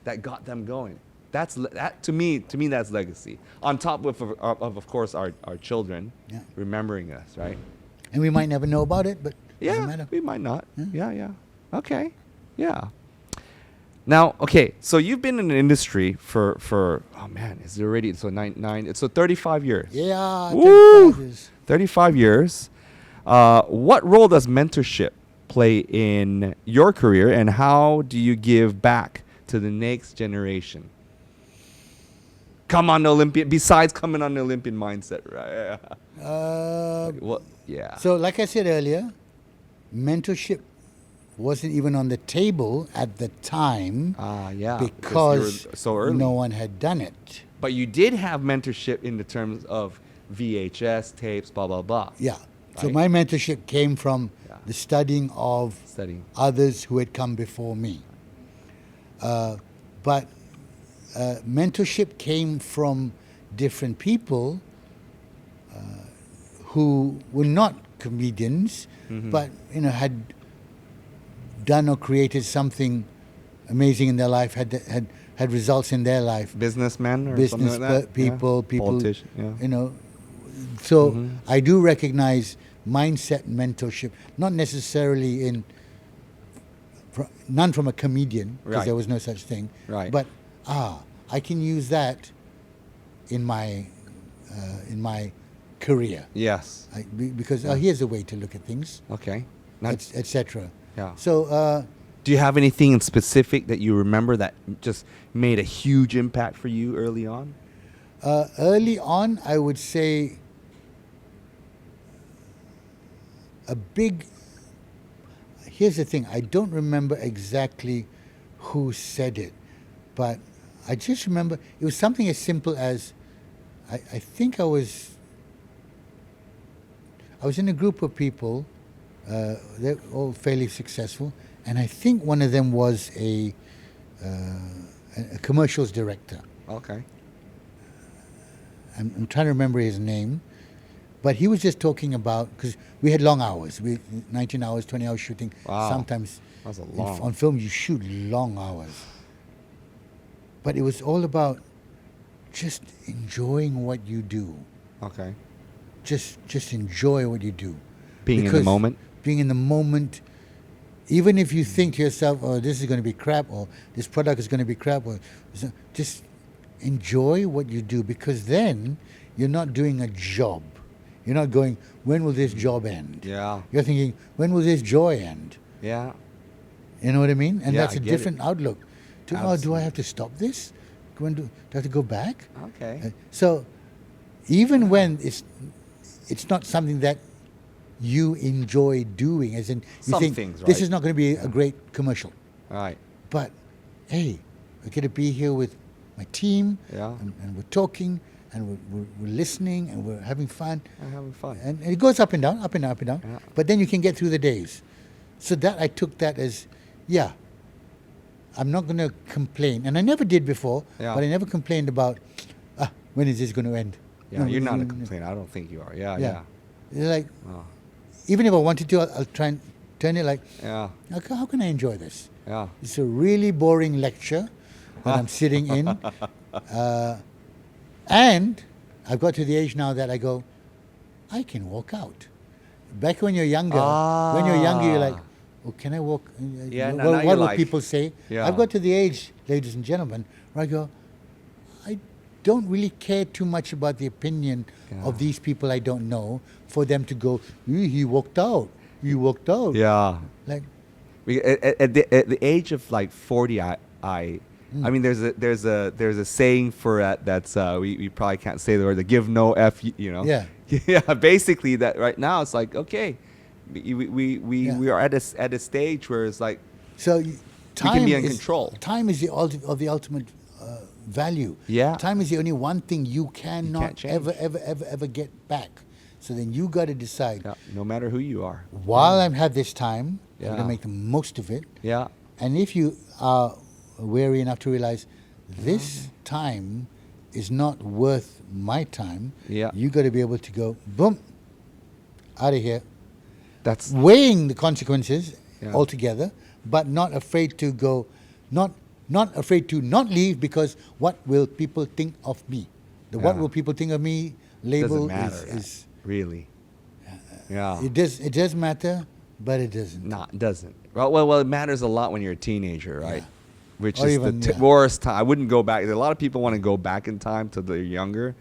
that got them going. That to me that's legacy. On top of course our children remembering us, right? And we might never know about it, but doesn't matter. We might not. Yeah. Okay. Yeah. Now, so you've been in the industry for oh man, is it already so 35 years? Yeah, 35 years. 35 years. What role does mentorship play in your career, and how do you give back to the next generation? Come on, besides coming on the Olympian Mindset, right? So, like I said earlier, mentorship wasn't even on the table at the time. Because you were so early. No one had done it. But you did have mentorship in the terms of VHS tapes, blah blah blah. Yeah. Right? So my mentorship came from the studying of others who had come before me. But mentorship came from different people who were not comedians, but had done or created something amazing in their life, had results in their life. Businessmen or something like that? People, politicians, So I do recognize mindset mentorship, not necessarily none from a comedian, because there was no such thing. Right. But I can use that in my career. Yes. Because here's a way to look at things. Okay. Etc. Yeah. So. Do you have anything in specific that you remember that just made a huge impact for you early on? Early on, I would say here's the thing, I don't remember exactly who said it, but I just remember it was something as simple as, I think I was in a group of people, they're all fairly successful, and I think one of them was a commercials director. Okay. I'm trying to remember his name, but he was just talking about, because we had long hours, 19 hours, 20 hours shooting. Wow. Sometimes That's a long. on film you shoot long hours. But it was all about just enjoying what you do. Okay. Just enjoy what you do. Being in the moment? Being in the moment. Even if you think to yourself, oh, this is going to be crap, or this product is going to be crap, or just enjoy what you do, because then you're not doing a job. You're not going, when will this job end? Yeah. You're thinking, when will this joy end? Yeah. You know what I mean? And Yeah, that's I a get different outlook. Do I Absolutely. have to stop this? Do I have to go back? Okay. So even when it's not something that you enjoy doing, as in you Some think things, this right? is not going to be a great commercial, All right. but hey, we're going to be here with my team, Yeah. and we're talking, and we're listening, and we're having fun. I'm having fun. And it goes up and down, up and down, up and down. Yeah. But then you can get through the days. So that I took that as, yeah, I'm not going to complain. And I never did before, Yeah. but I never complained about, when is this going to end? Yeah, No, you're not a no. complainer. I don't think you are. Yeah, yeah. It's like, Oh, even if I wanted to, I'll try and turn it like, yeah, how can I enjoy this? yeah. It's a really boring lecture that I'm sitting in. And I've got to the age now that I go, I can walk out. Back when you're younger, you're like, oh, can I walk? Yeah, now what you're will like- people say? Yeah. I've got to the age, ladies and gentlemen, where I go, I don't really care too much about the opinion of these people I don't know for them to go, he walked out. He walked out. Yeah. Like, At the age of like 40, I mean, there's a saying for that that's we probably can't say the word, the give no f, you know. Yeah. Yeah. Basically, that right now it's like, okay, we are at a stage where it's like, so time be in is, control. Time is the ultimate value. Yeah. Time is the only one thing you can't cannot change. ever get back. So then you got to decide, yeah, no matter who you are. while I have this time, I'm going Yeah. to make the most of it. Yeah. And if you are wary enough to realize this time is not worth my time, Yeah. you got to be able to go, boom, out of here, That's weighing the consequences Yeah. altogether, but not afraid to go, not afraid to not leave, because what will people think of me? The what Yeah. will people think of me label doesn't matter. is really. Yeah. it does matter, but it doesn't. No, it doesn't. Well, it matters a lot when you're a teenager, right? Yeah. Which Or is even, the yeah. worst time. I wouldn't go back. A lot of people want to go back in time to they're younger.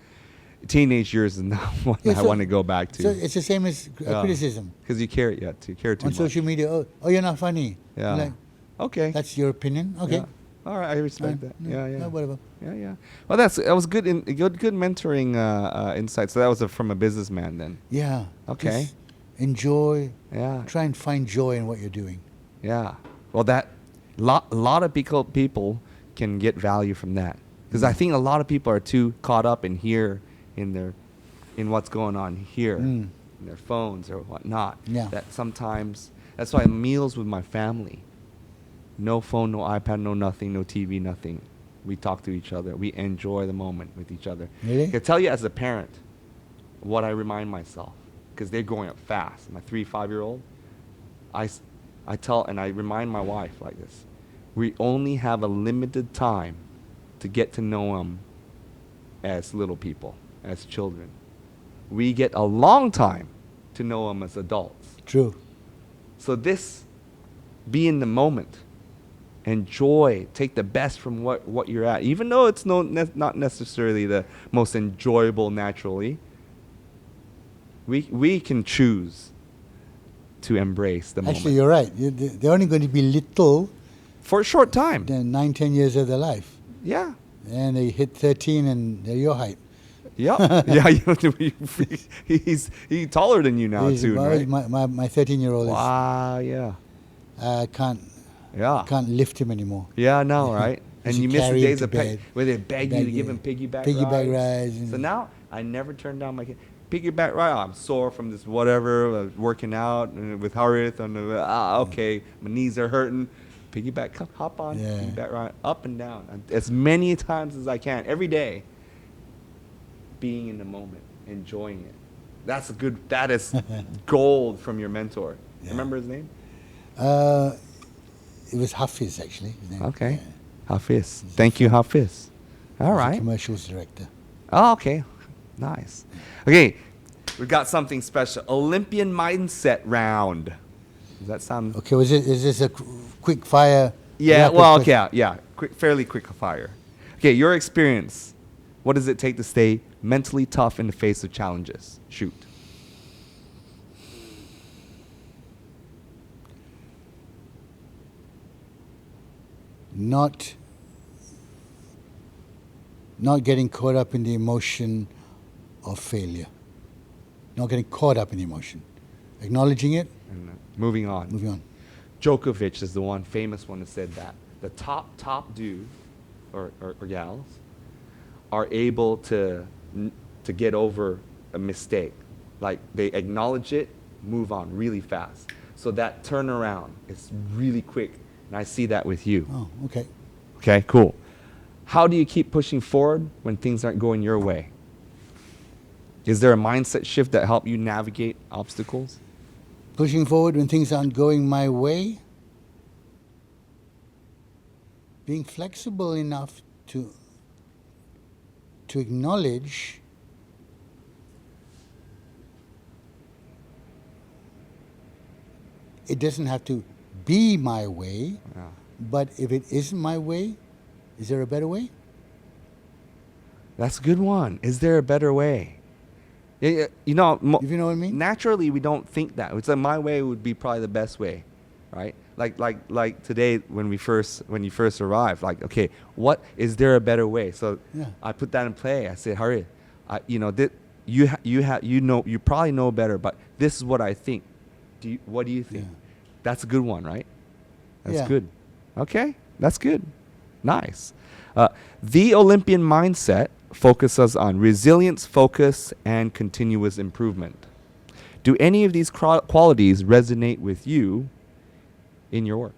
Teenage years is not what Yeah, I so- want to go back So to. it's the same as Yeah. criticism Because you care, you care too on much. social media. Oh, you're not funny. Yeah. Like, Okay. that's your opinion. Okay. Yeah. All right, I respect that. No, Yeah. whatever. Yeah. Well, that was good. Good mentoring insight. So that was from a businessman then. Yeah. Okay. Just enjoy. Yeah. Try and find joy in what you're doing. Yeah. Well, that lot of people can get value from that, because I think a lot of people are too caught up in here, in what's going on here, in their phones or whatnot. Yeah. That sometimes that's why meals with my family. No phone, no iPad, no nothing, no TV, nothing. We talk to each other. We enjoy the moment with each other. Really? I can tell you as a parent what I remind myself, because they're growing up fast. My 3-5-year-old, I tell and I remind my wife like this: we only have a limited time to get to know them as little people, as children. We get a long time to know them as adults. True. So this, be in the moment, enjoy, take the best from what you're at, even though it's not necessarily the most enjoyable naturally. We can choose to embrace the moment. Actually, you're right. They're only going to be little For a short time. 9-10 years of their life. Yeah. And they hit 13 and they're your height. Yeah. Yeah. He's taller than you now too, right? My 13-year-old Wow, yeah. can't lift him anymore. Yeah, no, right? And you miss the days of where they beg you to give him piggyback rides. So now I never turn down my kid. Piggyback ride. Oh, I'm sore from this whatever, working out with Harith. Okay, my knees are hurting. Piggyback, hop on. Yeah. Piggyback ride, up and down, as many times as I can, every day. Being in the moment, enjoying it. That is gold from your mentor. Yeah. Remember his name? It was Hafiz, actually. His name. Okay. Yeah. Hafiz. Thank you, Hafiz. All He's right. a commercials director. Oh, okay. Nice. Okay. We've got something special. Olympian Mindset round. Does that sound... Okay, is this a quick fire? Yeah, well, okay, yeah. Fairly quick fire. Okay, your experience. What does it take to stay mentally tough in the face of challenges? Shoot. Not getting caught up in the emotion of failure. Not getting caught up in the emotion. Acknowledging it. And moving on. Moving on. Djokovic is the one famous one that said that. The top dudes or gals are able to get over a mistake. Like they acknowledge it, move on really fast. So that turnaround is really quick. And I see that with you. Oh, okay. Okay, cool. How do you keep pushing forward when things aren't going your way? Is there a mindset shift that helps you navigate obstacles? Pushing forward when things aren't going my way. Being flexible enough to acknowledge it doesn't have to be my way, but if it isn't my way, is there a better way? That's a good one. Is there a better way? You know, if you know what I mean? Naturally, we don't think that. It's like my way would be probably the best way, right? Like today when you first arrived, like, okay, what is there a better way? So I put that in play. I said, Harith, you probably know better, but this is what I think. What do you think? Yeah. That's a good one, right? That's Yeah. good. Okay, that's good. Nice. The Olympian Mindset focuses on resilience, focus, and continuous improvement. Do any of these qualities resonate with you in your work?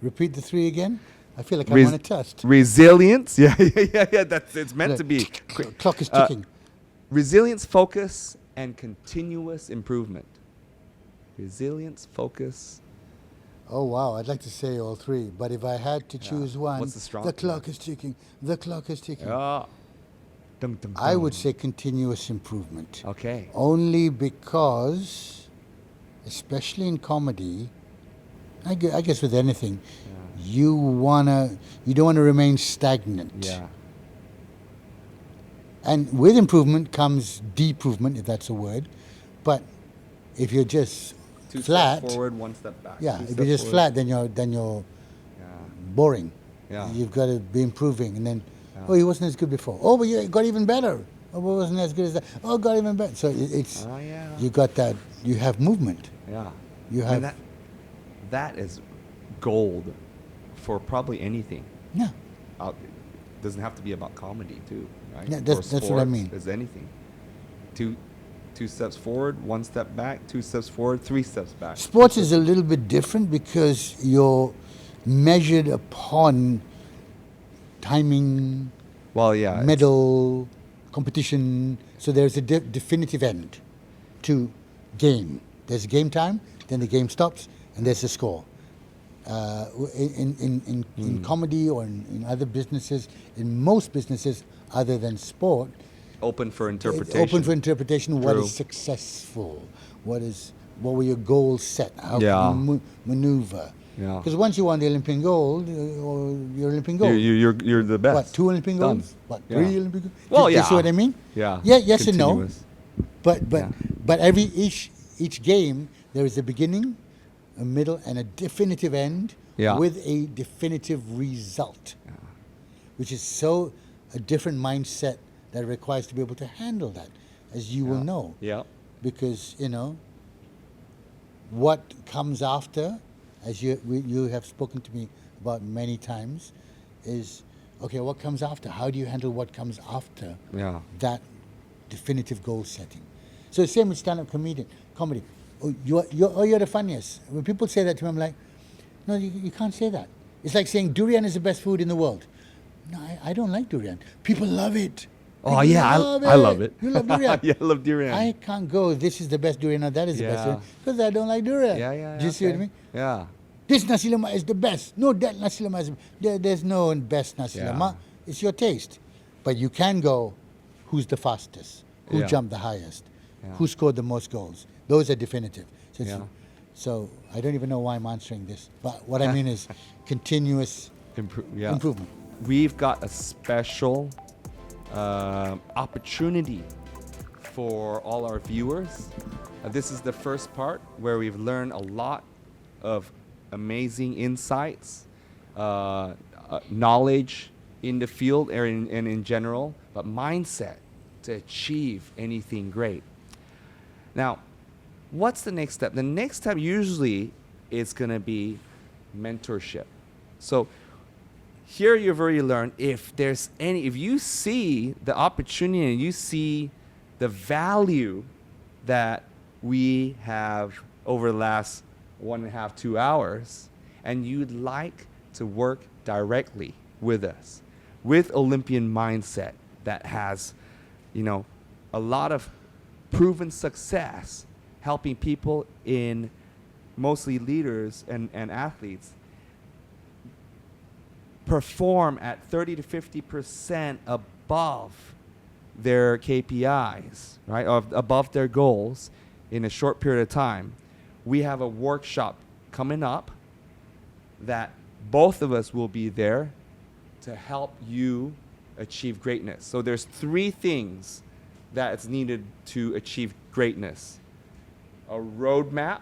Repeat the three again. I feel like I want to test. Resilience. Yeah. It's meant to be. Clock is ticking. Resilience, focus, and continuous improvement. Resilience, focus. Oh, wow. I'd like to say all three. But if I had to choose one, what's the strong the clock is ticking. The clock is ticking. Dum, dum, dum. I would say continuous improvement. Okay. Only because, especially in comedy, I guess with anything, you don't want to remain stagnant. Yeah. And with improvement comes deprovement, if that's a word. But if you're just Two flat, steps forward, one step back. yeah, Two if steps you're just forward. flat, then you're boring. Yeah. You've got to be improving, and then oh, he wasn't as good before. Oh, but it got even better. Oh, but it wasn't as good as that. Oh, it got even better. So it's you got that. You have movement. Yeah. You have that is gold for probably anything. Yeah. It doesn't have to be about comedy too, right? Yeah, that's what I mean. It's anything. Two steps forward, one step back, 2 steps forward, 3 steps back. Sports is a little bit different because you're measured upon timing, medal, competition. So there's a definitive end to game. There's game time, then the game stops, and there's a score. In comedy or in other businesses, in most businesses other than sport, open for interpretation. Open for interpretation. What is successful? What were your goals set? How can you maneuver? Yeah. Because once you won the Olympian gold, or your Olympian gold, you're the best. What, 2 Olympian golds? What, 3 Olympian golds? Well, Do you see what I mean? Yeah. Yeah. Yes and no. But each game there is a beginning, a middle, and a definitive end with a definitive result, which is so a different mindset that requires to be able to handle that, as you will know. Yeah. Because what comes after, as you have spoken to me about many times, is okay. What comes after? How do you handle what comes after that definitive goal setting? So same with stand-up comedy. Oh, you're the funniest. When people say that to me, I'm like, no, you can't say that. It's like saying durian is the best food in the world. No, I don't like durian. People love it. Oh yeah, I love it. You love durian. Yeah, I love durian. I can't go, this is the best durian or that is the best durian, because I don't like durian. Do you see what I mean? Yeah. This nasi lemak is the best. No, that nasi lemak is there's no best nasi lemak. It's your taste. But you can go, who's the fastest? Who jumped the highest? Who scored the most goals? Those are definitive. So I don't even know why I'm answering this. But what I mean is continuous improvement. We've got a special opportunity for all our viewers. This is the first part where we've learned a lot of amazing insights, knowledge in the field and in general, but mindset to achieve anything great. Now, what's the next step? The next step usually is going to be mentorship. So here you've already learned if you see the opportunity and you see the value that we have over the last 1.5, 2 hours, and you'd like to work directly with us, with Olympian Mindset that has, a lot of proven success helping people in mostly leaders and athletes perform at 30 to 50% above their KPIs, right? Above their goals in a short period of time. We have a workshop coming up that both of us will be there to help you achieve greatness. So there's 3 things that is needed to achieve greatness: a roadmap,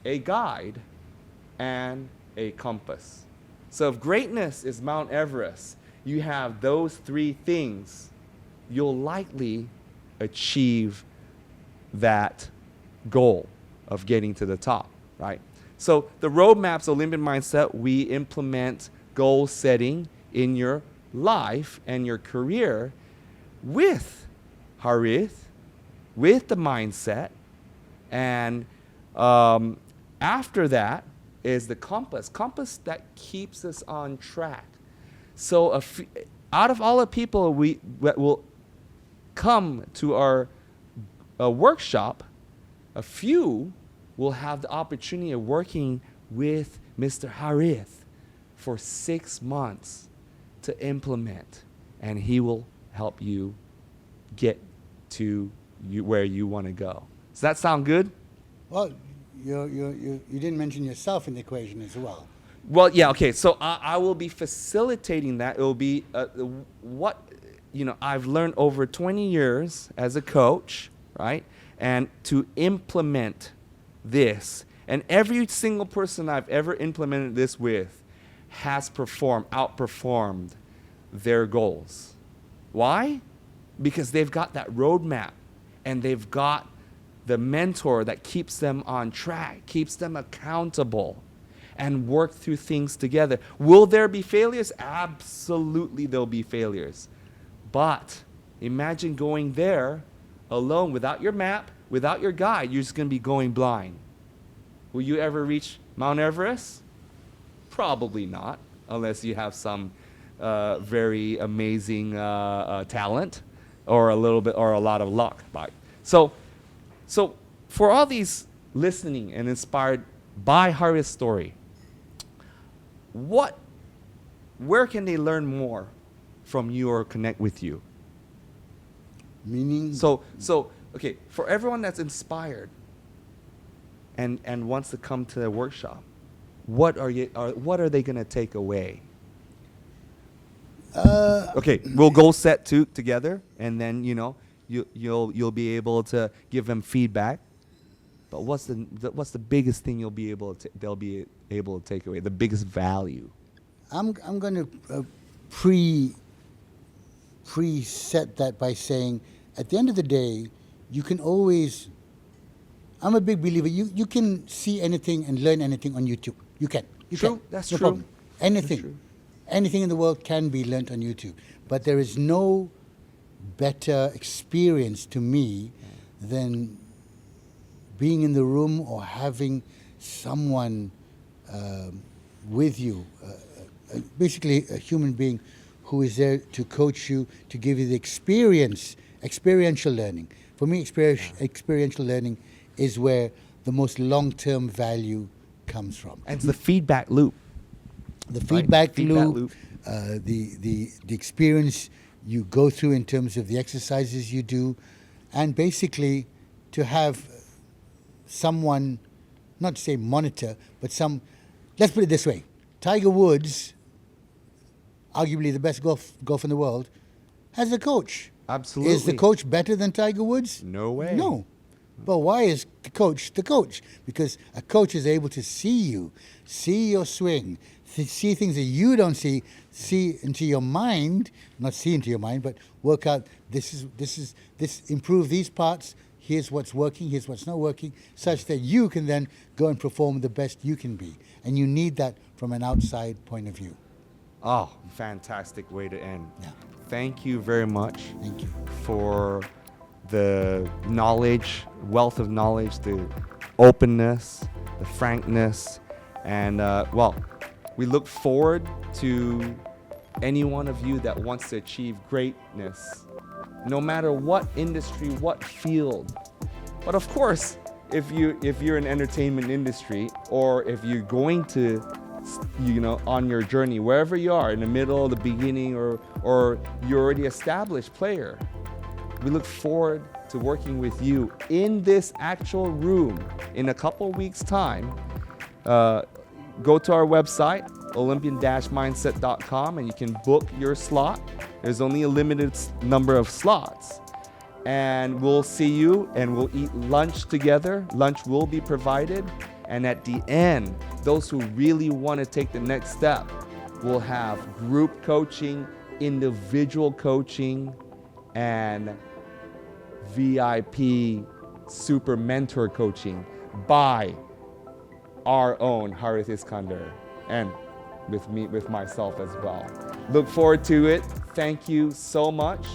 a guide, and a compass. So if greatness is Mount Everest, you have those 3 things, you'll likely achieve that goal of getting to the top, right? So the roadmap's Olympian Mindset, we implement goal setting in your life and your career with Harith, with the mindset, and after that is the compass that keeps us on track. So out of all the people that will come to our workshop, a few will have the opportunity of working with Mr. Harith for 6 months to implement, and he will help you get to where you want to go. Does that sound good? Well, you didn't mention yourself in the equation as well. Well, yeah, okay. So I will be facilitating that. It will be what I've learned over 20 years as a coach, right? And to implement this, and every single person I've ever implemented this with has outperformed their goals. Why? Because they've got that roadmap, and they've got the mentor that keeps them on track, keeps them accountable, and work through things together. Will there be failures? Absolutely, there'll be failures. But imagine going there alone, without your map, without your guide. You're just going to be going blind. Will you ever reach Mount Everest? Probably not, unless you have some very amazing talent or a lot of luck. Right? So for all these listening and inspired by Harith's story, where can they learn more from you or connect with you? Meaning? So okay, for everyone that's inspired and wants to come to the workshop, what are they going to take away? Okay, we'll goal set together, and then you'll be able to give them feedback. But what's the biggest thing they'll be able to take away? The biggest value. I'm going to preset that by saying, at the end of the day, you can always. I'm a big believer. You can see anything and learn anything on YouTube. You can. True. That's no true. problem. Anything. That's true. Anything in the world can be learned on YouTube. But there is no better experience to me than being in the room or having someone with you, basically a human being who is there to coach you, to give you the experiential learning. For me, experiential learning is where the most long-term value comes from. And it's the feedback loop. The feedback loop. The experience you go through in terms of the exercises you do, and basically to have someone, not to say monitor, but let's put it this way. Tiger Woods, arguably the best golfer in the world, has a coach. Absolutely. Is the coach better than Tiger Woods? No way. No. But why is the coach the coach? Because a coach is able to see you, see your swing, see things that you don't see into your mind, not see into your mind, but work out this improve these parts, here's what's working, here's what's not working, such that you can then go and perform the best you can be. And you need that from an outside point of view. Oh, fantastic way to end. Yeah. Thank you very much. Thank you. For the knowledge, wealth of knowledge, the openness, the frankness, and we look forward to any one of you that wants to achieve greatness, no matter what industry, what field. But of course, if you're in entertainment industry, or if you're going to, on your journey, wherever you are, in the middle, the beginning, or you're already established player, we look forward to working with you in this actual room in a couple weeks' time. Go to our website, olympian-mindset.com, and you can book your slot. There's only a limited number of slots. And we'll see you, and we'll eat lunch together. Lunch will be provided. And at the end, those who really want to take the next step will have group coaching, individual coaching, and VIP super mentor coaching by our own Harith Iskander, and with myself as well. Look forward to it. Thank you so much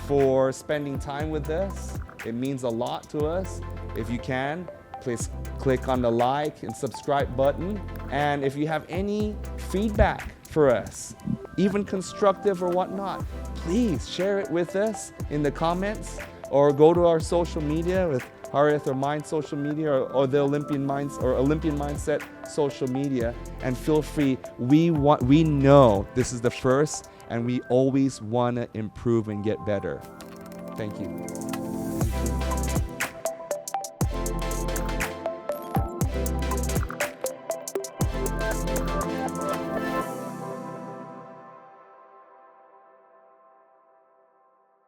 for spending time with us. It means a lot to us. If you can, please click on the like and subscribe button. And if you have any feedback for us, even constructive or whatnot, please share it with us in the comments, or go to our social media with Harith or mine social media, or the Olympian Mindset social media, and feel free. We know this is the first, and we always want to improve and get better. Thank you.